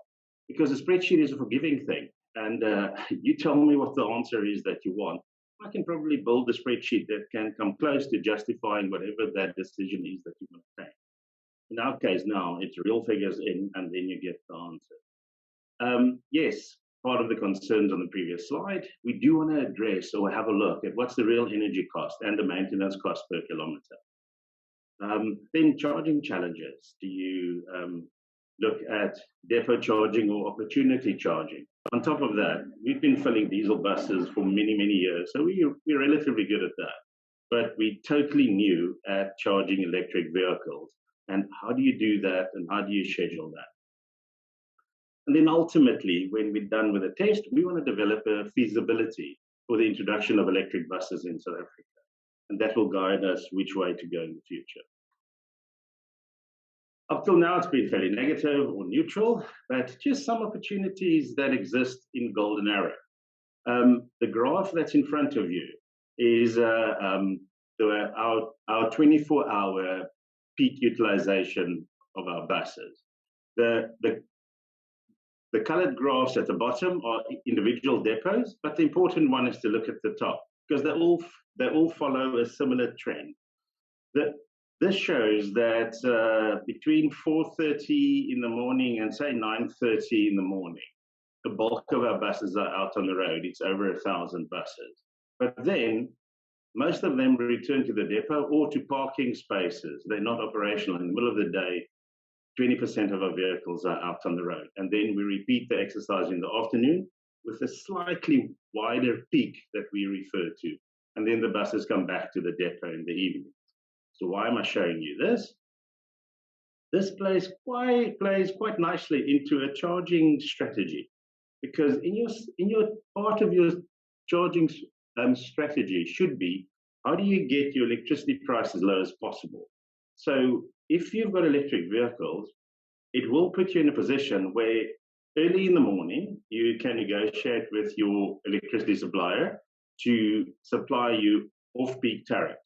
because a spreadsheet is a forgiving thing. And you tell me what the answer is that you want. I can probably build a spreadsheet that can come close to justifying whatever that decision is that you want to take. In our case now, it's real figures in, and then you get the answer. Yes, part of the concerns on the previous slide, we do want to address or have a look at what's the real energy cost and the maintenance cost per kilometer. Then charging challenges. Do you look at depot charging or opportunity charging? On top of that, we've been filling diesel buses for many, many years, so we're relatively good at that. But we're totally new at charging electric vehicles. And how do you do that, and how do you schedule that? And then ultimately, when we're done with the test, we want to develop a feasibility for the introduction of electric buses in South Africa. And that will guide us which way to go in the future. Up till now, it's been fairly negative or neutral, but just some opportunities that exist in Golden Arrow. The graph that's in front of you is our 24-hour peak utilization of our buses. The colored graphs at the bottom are individual depots, but the important one is to look at the top because they all follow a similar trend. This shows that between 4:30 in the morning and say 9:30 in the morning, the bulk of our buses are out on the road. It's over 1,000 buses. But then most of them return to the depot or to parking spaces. They're not operational. In the middle of the day, 20% of our vehicles are out on the road. And then we repeat the exercise in the afternoon with a slightly wider peak that we refer to. And then the buses come back to the depot in the evening. So why am I showing you this? This plays quite nicely into a charging strategy, because in your part of your charging strategy should be, how do you get your electricity price as low as possible? So if you've got electric vehicles, it will put you in a position where early in the morning, you can negotiate with your electricity supplier to supply you off-peak tariffs.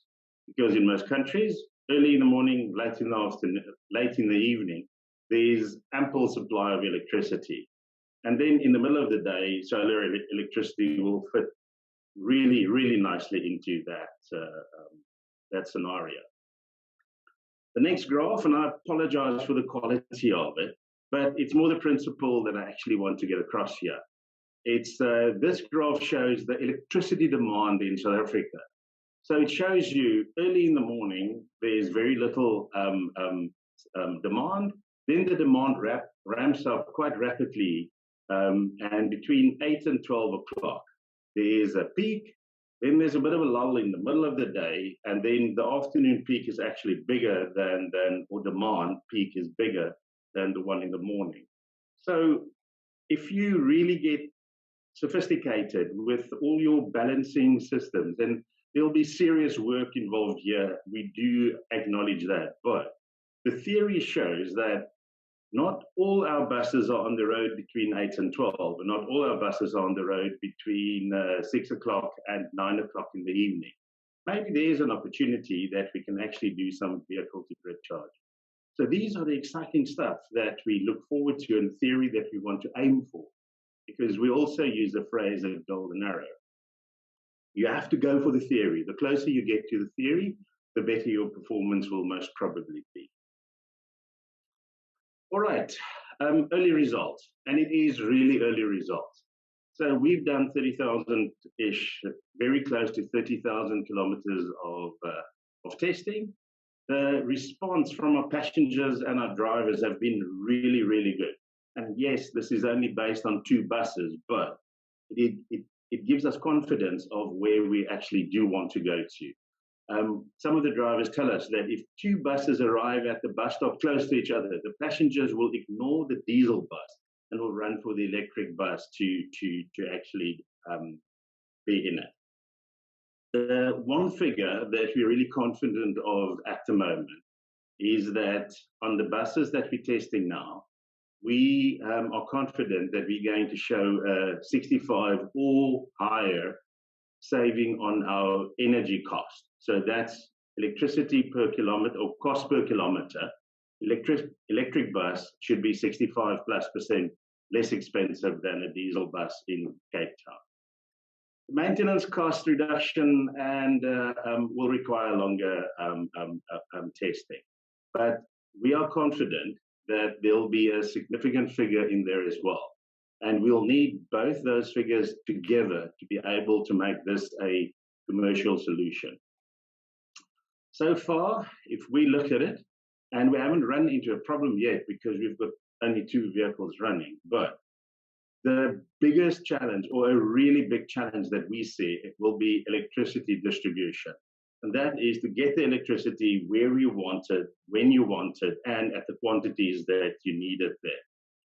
Because in most countries, early in the morning, late in the afternoon, late in the evening, there's ample supply of electricity. And then in the middle of the day, solar electricity will fit really, really nicely into that scenario. The next graph, and I apologize for the quality of it, but it's more the principle that I actually want to get across here. It's this graph shows the electricity demand in South Africa. So it shows you early in the morning, there's very little demand. Then the demand ramps up quite rapidly. And between 8 and 12 o'clock, there's a peak. Then there's a bit of a lull in the middle of the day. And then the afternoon peak is actually bigger or demand peak is bigger than the one in the morning. So if you really get sophisticated with all your balancing systems, then there'll be serious work involved here. We do acknowledge that. But the theory shows that not all our buses are on the road between 8 and 12, and not all our buses are on the road between 6 o'clock and 9 o'clock in the evening. Maybe there's an opportunity that we can actually do some vehicle-to-grid charge. So these are the exciting stuff that we look forward to in theory that we want to aim for, because we also use the phrase of golden arrow. You have to go for the theory. The closer you get to the theory, the better your performance will most probably be. All right, early results, and it is really early results. So we've done 30,000-ish, very close to 30,000 kilometers of testing. The response from our passengers and our drivers have been really, really good. And yes, this is only based on 2 buses, but it gives us confidence of where we actually do want to go to. Some of the drivers tell us that if 2 buses arrive at the bus stop close to each other, the passengers will ignore the diesel bus and will run for the electric bus to actually be in it. The one figure that we're really confident of at the moment is that on the buses that we're testing now, we are confident that we're going to show 65 or higher saving on our energy cost. So that's electricity per kilometer or cost per kilometer. Electric bus should be 65+% less expensive than a diesel bus in Cape Town. Maintenance cost reduction and will require longer testing. But we are confident that there'll be a significant figure in there as well. And we'll need both those figures together to be able to make this a commercial solution. So far, if we look at it, and we haven't run into a problem yet because we've got only 2 vehicles running, but the biggest challenge, or a really big challenge that we see, it will be electricity distribution. And that is to get the electricity where you want it, when you want it, and at the quantities that you need it there.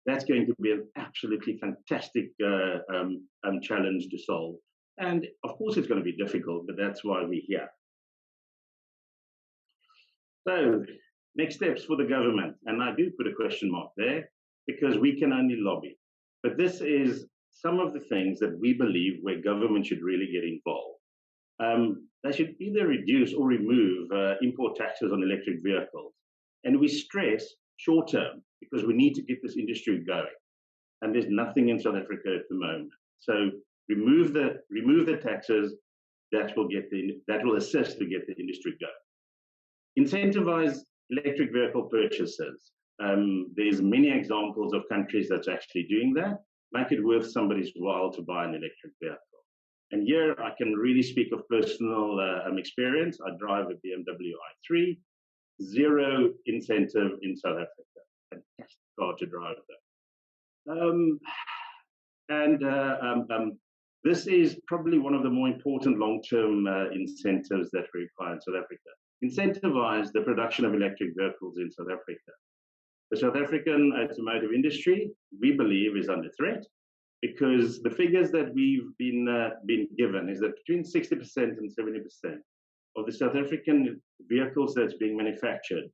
That's going to be an absolutely fantastic challenge to solve. And of course, it's going to be difficult, but that's why we're here. So, next steps for the government. And I do put a question mark there because we can only lobby. But this is some of the things that we believe where government should really get involved. They should either reduce or remove import taxes on electric vehicles. And we stress short term because we need to get this industry going. And there's nothing in South Africa at the moment. So remove the taxes that will assist to get the industry going. Incentivize electric vehicle purchases. There's many examples of countries that's actually doing that. Make it worth somebody's while to buy an electric vehicle. And here I can really speak of personal experience. I drive a BMW i3, zero incentive in South Africa. Fantastic car to drive though. This is probably one of the more important long-term incentives that we require in South Africa. Incentivize the production of electric vehicles in South Africa. The South African automotive industry, we believe, is under threat because the figures that we've been given is that between 60% and 70% of the South African vehicles that's being manufactured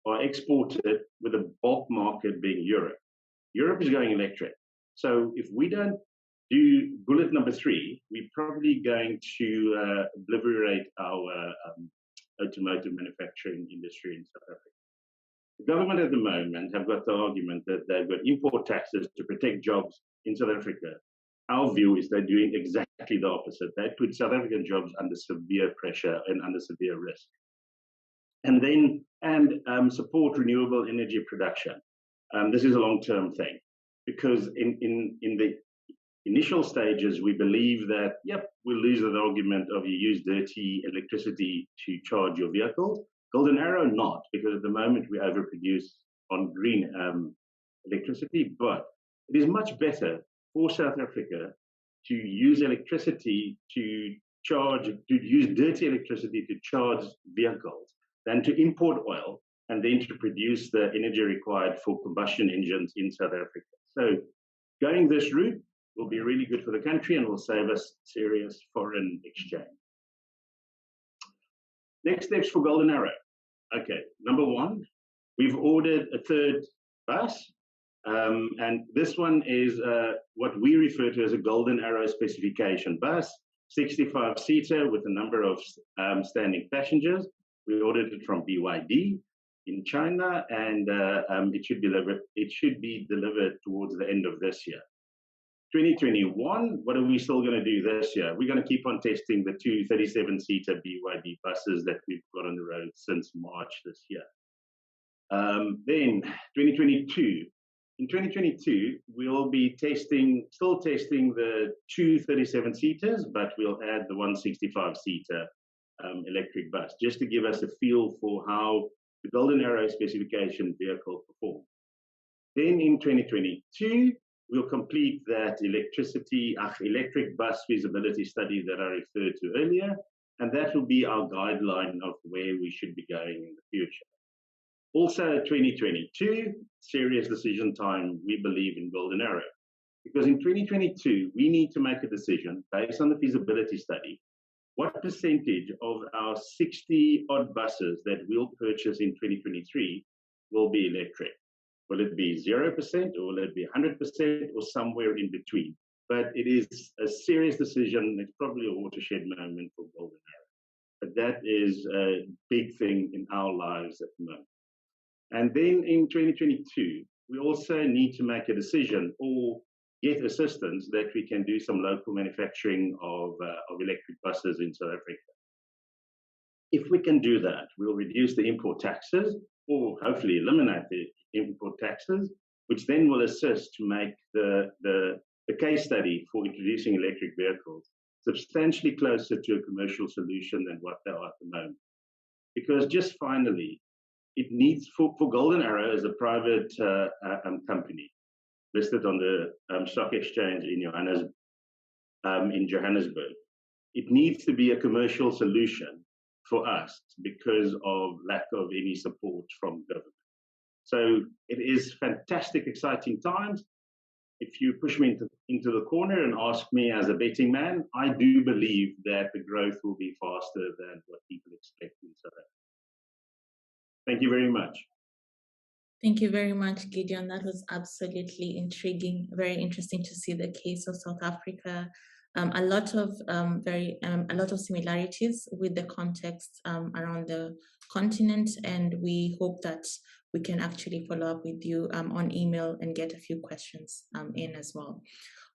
are exported, with the bulk market being Europe. Europe is going electric. So if we don't do bullet number 3, we're probably going to obliterate our automotive manufacturing industry in South Africa. The government at the moment have got the argument that they've got import taxes to protect jobs in South Africa. Our view is they're doing exactly the opposite. They put South African jobs under severe pressure and under severe risk. And then support renewable energy production. This is a long-term thing because in the initial stages, we believe that, yep, we'll lose the argument of you use dirty electricity to charge your vehicle. Golden Arrow, not, because at the moment we overproduce on green electricity, but it is much better for South Africa to use electricity to use dirty electricity to charge vehicles than to import oil and then to produce the energy required for combustion engines in South Africa. So going this route will be really good for the country and will save us serious foreign exchange. Next steps for Golden Arrow. Okay, number 1, we've ordered a 3rd bus. And this one is what we refer to as a Golden Arrow specification bus, 65-seater with a number of standing passengers. We ordered it from BYD in China, and it should be delivered towards the end of this year. 2021, what are we still going to do this year? We're going to keep on testing the 2 37-seater BYD buses that we've got on the road since March this year. Then 2022. In 2022, we'll be still testing the 2 37-seaters, but we'll add the 1 65-seater electric bus, just to give us a feel for how the Golden Arrow specification vehicle performs. Then in 2022, we'll complete that electric bus feasibility study that I referred to earlier, and that will be our guideline of where we should be going in the future. Also, 2022, serious decision time, we believe, in Golden Arrow. Because in 2022, we need to make a decision based on the feasibility study, what percentage of our 60-odd buses that we'll purchase in 2023 will be electric. Will it be 0% or will it be 100% or somewhere in between? But it is a serious decision. It's probably a watershed moment for Golden Arrow. But that is a big thing in our lives at the moment. And then in 2022, we also need to make a decision or get assistance that we can do some local manufacturing of electric buses in South Africa. If we can do that, we'll reduce the import taxes or hopefully eliminate the import taxes, which then will assist to make the case study for introducing electric vehicles substantially closer to a commercial solution than what they are at the moment. Because just finally, it needs, for Golden Arrow as a private company listed on the stock exchange in Johannesburg, it needs to be a commercial solution for us because of lack of any support from government. So it is fantastic, exciting times. If you push me into the corner and ask me as a betting man, I do believe that the growth will be faster than what people expect in South Africa. Thank you very much. Thank you very much, Gideon. That was absolutely intriguing, very interesting to see the case of South Africa. A lot of similarities with the context around the continent, and we hope that we can actually follow up with you on email and get a few questions in as well.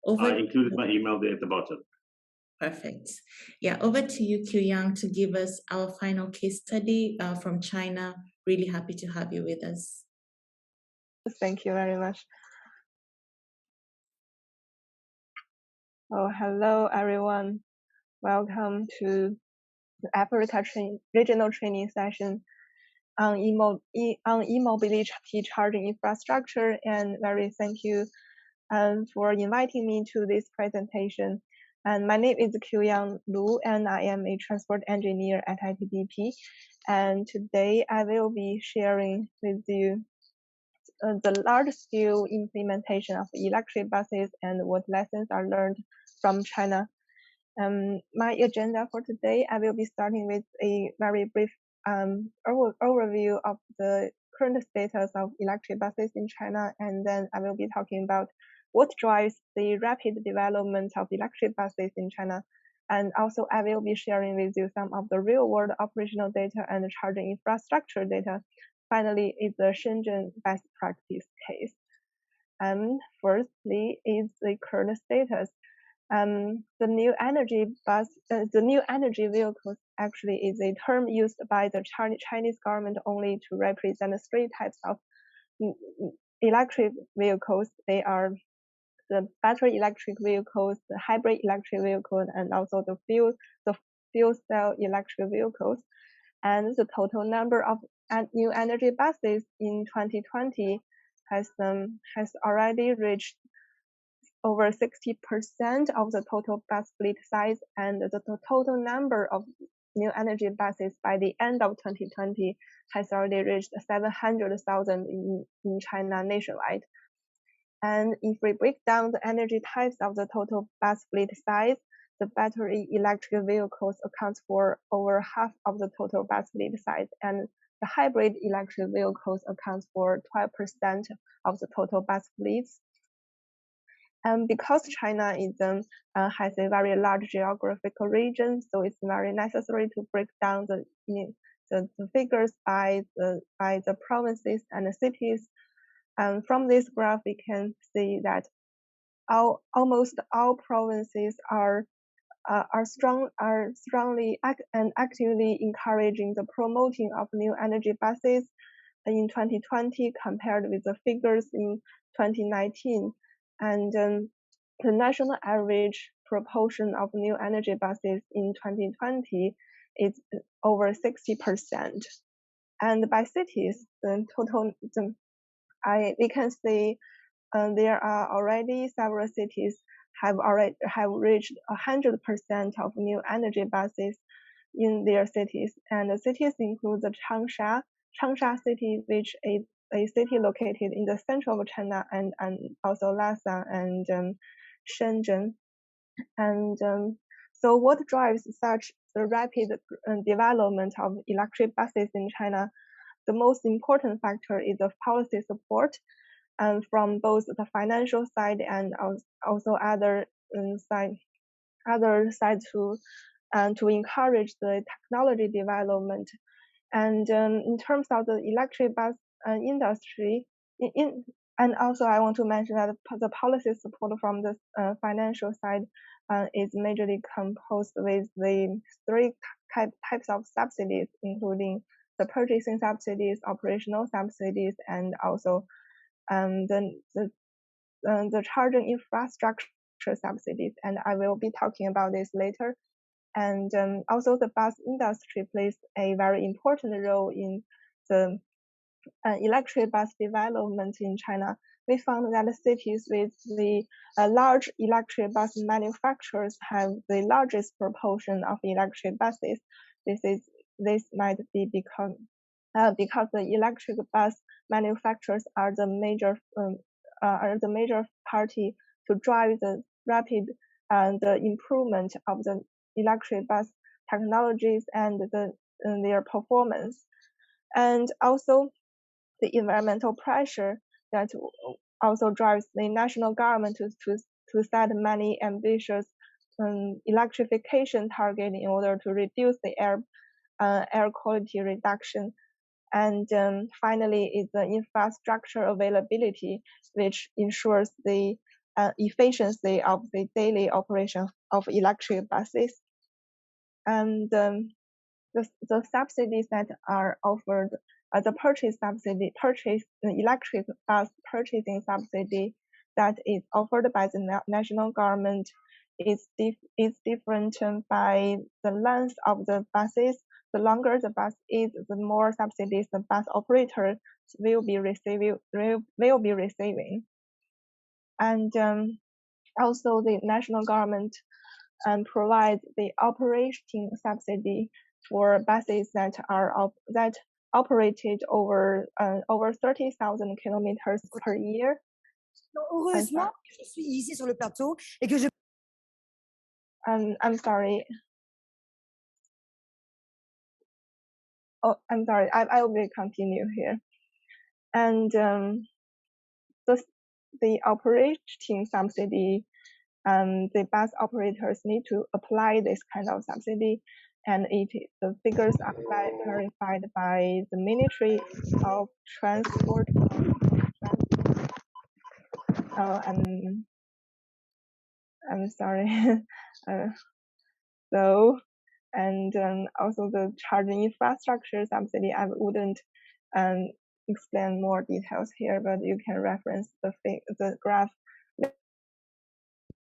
I included my email there at the bottom. Perfect. Yeah, over to you, Qiuyang, to give us our final case study from China. Really happy to have you with us. Thank you very much. Oh, hello, everyone. Welcome to the Africa regional training session on e-mobility charging infrastructure. And very thank you for inviting me to this presentation. And my name is Qiuyang Lu, and I am a transport engineer at ITDP. And today I will be sharing with you the large-scale implementation of electric buses and what lessons are learned from China. My agenda for today, I will be starting with a very brief overview of the current status of electric buses in China, and then I will be talking about what drives the rapid development of electric buses in China. And also, I will be sharing with you some of the real-world operational data and charging infrastructure data. Finally, is the Shenzhen best practice case. Firstly, is the current status. The new energy vehicles actually is a term used by the Chinese government only to represent three types of electric vehicles. They are the battery electric vehicles, the hybrid electric vehicles, and also the fuel cell electric vehicles. And the total number of new energy buses in 2020 has already reached over 60% of the total bus fleet size, and the total number of new energy buses by the end of 2020 has already reached 700,000 in China nationwide. And if we break down the energy types of the total bus fleet size, the battery electric vehicles accounts for over half of the total bus fleet size, and the hybrid electric vehicles accounts for 12% of the total bus fleets. And because China has a very large geographical region, so it's very necessary to break down the figures by the provinces and the cities. And from this graph, we can see that almost all provinces are strongly and actively encouraging the promoting of new energy buses in 2020 compared with the figures in 2019. And the national average proportion of new energy buses in 2020 is over 60%. And by cities, the total, we can see there are already several cities have reached 100% of new energy buses in their cities. And the cities include the Changsha city, which is a city located in the central of China, and also Lhasa and Shenzhen. And so what drives such the rapid development of electric buses in China? The most important factor is the policy support, and from both the financial side and also other side to encourage the technology development. And in terms of the electric bus industry, and also I want to mention that the policy support from the financial side is majorly composed with the three types of subsidies, including the purchasing subsidies, operational subsidies, and also the charging infrastructure subsidies. And I will be talking about this later. And also the bus industry plays a very important role in the electric bus development in China. We found that cities with the large electric bus manufacturers have the largest proportion of electric buses. This might be because the electric bus manufacturers are the major party to drive the rapid the improvement of the electric bus technologies and their performance. And also the environmental pressure that also drives the national government to set many ambitious electrification targets in order to reduce the air quality reduction. And finally, is the infrastructure availability, which ensures the efficiency of the daily operation of electric buses. And the subsidies that are offered, the electric bus purchasing subsidy that is offered by the national government is different by the length of the buses. The longer the bus is, the more subsidies the bus operator will be receiving. And also, the national government provides the operating subsidy for buses that are operated over 30,000 kilometers per year. Heureusement, je suis ici sur le plateau et que je. I'm sorry. Oh, I'm sorry. I will continue here. And the operating subsidy, the bus operators need to apply this kind of subsidy, and the figures are verified by the Ministry of Transport. I'm sorry. And also the charging infrastructure subsidy, I wouldn't explain more details here, but you can reference the graph.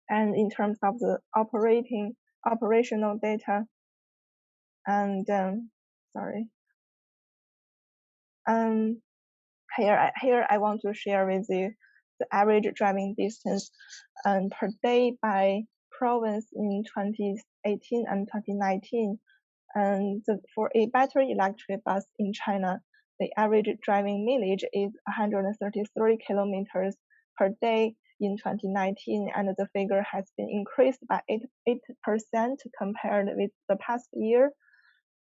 And in terms of the operational data, and here I want to share with you the average driving distance per day by province in 2018 and 2019. And for a battery electric bus in China, the average driving mileage is 133 kilometers per day in 2019, and the figure has been increased by 8% compared with the past year.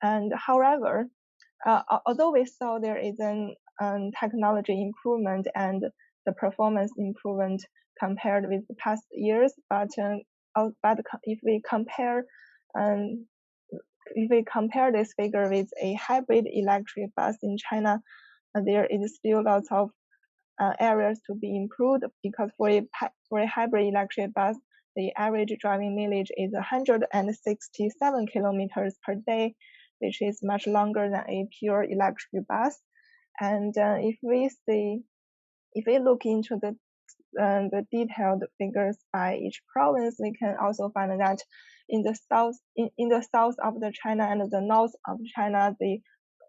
And however, although we saw there is an technology improvement and the performance improvement compared with the past years, but if we compare this figure with a hybrid electric bus in China, there is still lots of areas to be improved, because for a hybrid electric bus, the average driving mileage is 167 kilometers per day, which is much longer than a pure electric bus. And if we look into the detailed figures by each province, we can also find that in the south of the China and the north of China, the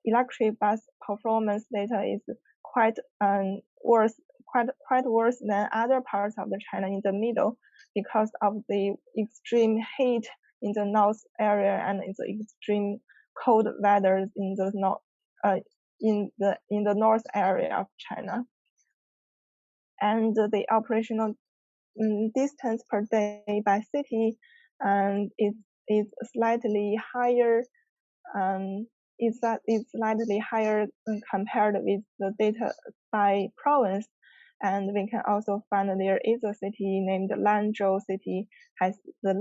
electric bus performance data is quite worse than other parts of the China in the middle, because of the extreme heat in the north area and the extreme cold weather in the north area of China. And the operational distance per day by city is slightly higher. Is slightly higher compared with the data by province. And we can also find that there is a city named Lanzhou City has the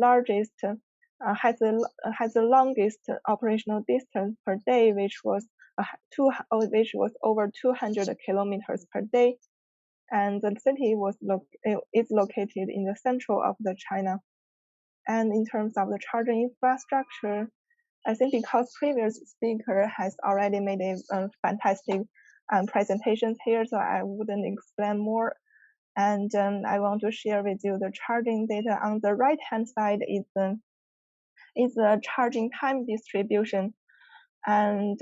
longest operational distance per day, which was over 200 kilometers per day. And the city is located in the central of the China. And in terms of the charging infrastructure, I think because previous speaker has already made a fantastic presentations here, so I wouldn't explain more. And I want to share with you the charging data. On the right-hand side is the charging time distribution, and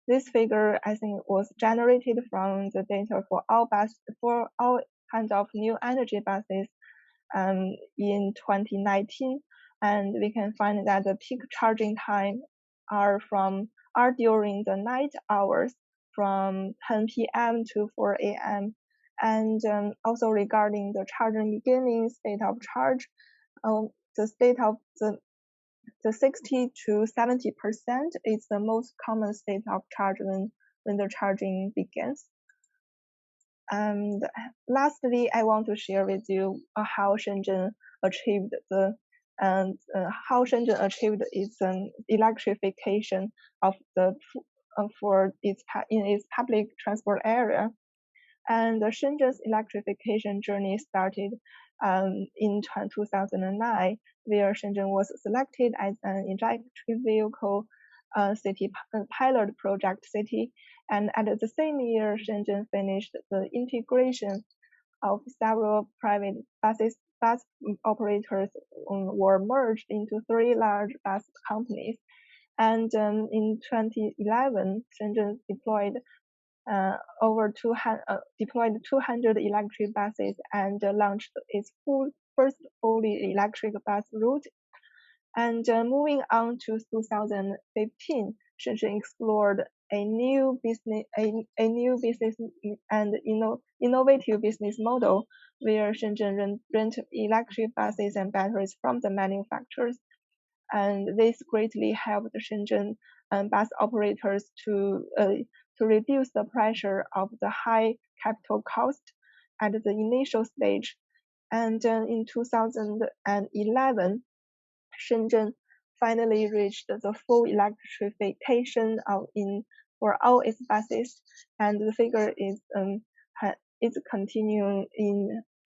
this figure I think was generated from the data for all kinds of new energy buses in 2019. And we can find that the peak charging time are during the night hours from 10 p.m. to 4 a.m. And also regarding the charging beginning state of charge, the state of the 60 to 70% is the most common state of charge when when the charging begins. And lastly, I want to share with you how Shenzhen achieved its electrification of the in its public transport area. And Shenzhen's electrification journey started in 2009, where Shenzhen was selected as an electric vehicle city pilot project city. And at the same year, Shenzhen finished the integration of several private bus operators were merged into 3 large bus companies. And in 2011, Shenzhen deployed 200 electric buses and launched its first fully electric bus route. And moving on to 2015, Shenzhen explored a new business and innovative business model where Shenzhen rent electric buses and batteries from the manufacturers. And this greatly helped Shenzhen bus operators to reduce the pressure of the high capital cost at the initial stage. And in 2011, Shenzhen finally reached the full electrification for all its buses, and the figure is continuing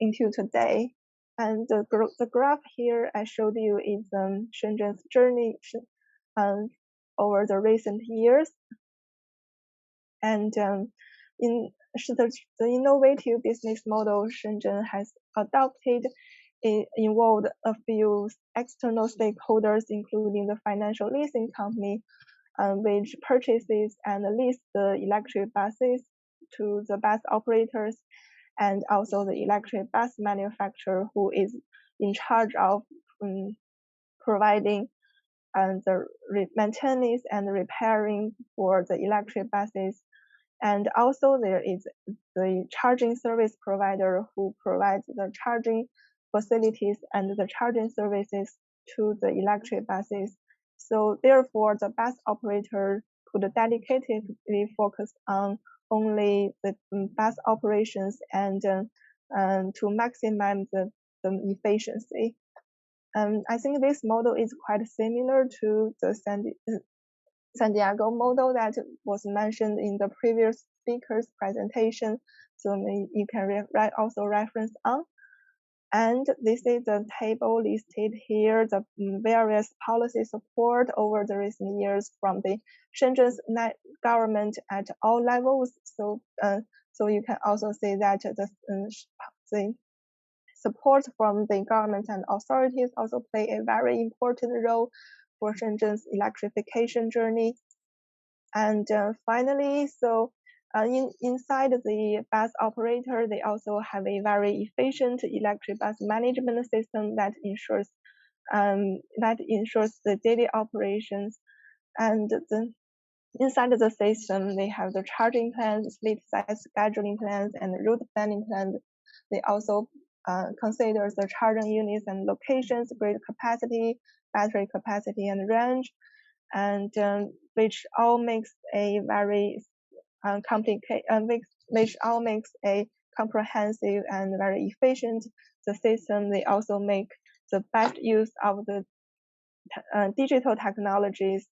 into today. And the graph here I showed you is Shenzhen's journey over the recent years. And in the innovative business model Shenzhen has adopted, it involved a few external stakeholders, including the financial leasing company, which purchases and leases the electric buses to the bus operators, and also the electric bus manufacturer, who is in charge of providing the maintenance and repairing for the electric buses. And also there is the charging service provider who provides the charging facilities and the charging services to the electric buses. So therefore, the bus operator could dedicatedly focus on only the bus operations and to maximize the efficiency. I think this model is quite similar to the San Diego model that was mentioned in the previous speaker's presentation. So you can also reference on. And this is the table listed here, the various policy support over the recent years from the Shenzhen's government at all levels. So you can also see that the support from the government and authorities also play a very important role for Shenzhen's electrification journey. And finally, inside the bus operator, they also have a very efficient electric bus management system that ensures the daily operations. And inside the system, they have the charging plans, fleet size scheduling plans, and route planning plans. They also consider the charging units and locations, grid capacity, battery capacity, and range, and which all makes a very comprehensive and very efficient the system. They also make the best use of the digital technologies.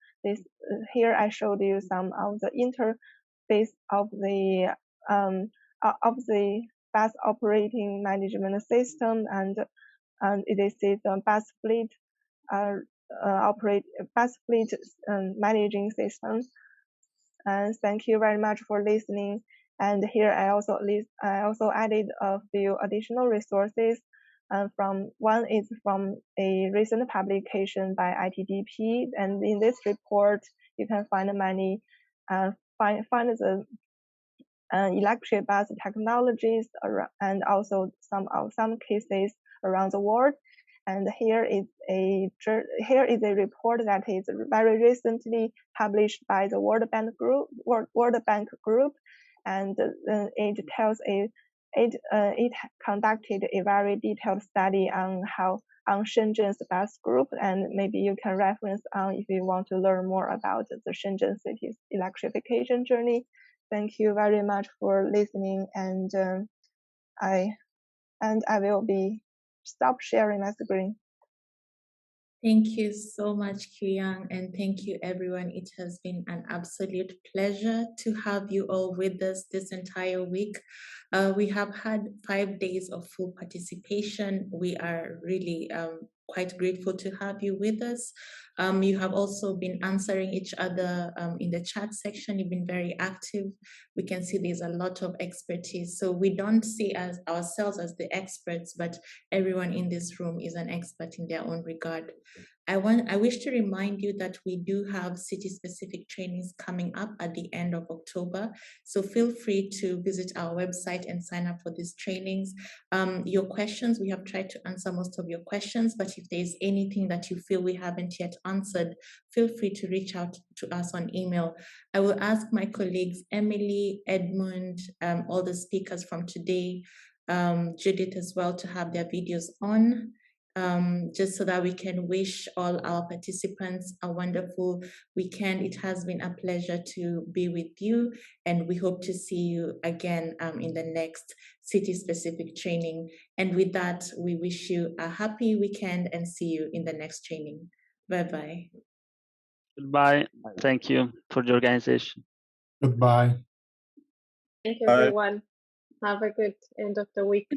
Here I showed you some of the interface of the bus operating management system, and this is the bus fleet managing system. And thank you very much for listening. And here I also added a few additional resources. One is from a recent publication by ITDP, and in this report you can find many find the electric bus technologies and also some cases around the world. And here is a report that is very recently published by the World Bank Group, and it tells it conducted a very detailed study on Shenzhen's bus group, and maybe you can reference on if you want to learn more about the Shenzhen city's electrification journey. thank you very much for listening, and I will be stop sharing my screen. Thank you so much, Kyung, and thank you, everyone. It has been an absolute pleasure to have you all with us this entire week. We have had 5 days of full participation. We are really quite grateful to have you with us. You have also been answering each other in the chat section. You've been very active. We can see there's a lot of expertise. So we don't see ourselves as the experts, but everyone in this room is an expert in their own regard. I wish to remind you that we do have city-specific trainings coming up at the end of October. So feel free to visit our website and sign up for these trainings. Your questions, we have tried to answer most of your questions, but if there's anything that you feel we haven't yet answered, feel free to reach out to us on email. I will ask my colleagues, Emily, Edmund, all the speakers from today, Judith as well, to have their videos on. Just so that we can wish all our participants a wonderful weekend. It has been a pleasure to be with you, and we hope to see you again in the next city-specific training. And with that, we wish you a happy weekend and see you in the next training. Bye-bye. Goodbye. Thank you for the organization. Goodbye. Thank you, Bye. everyone. Have a good end of the week.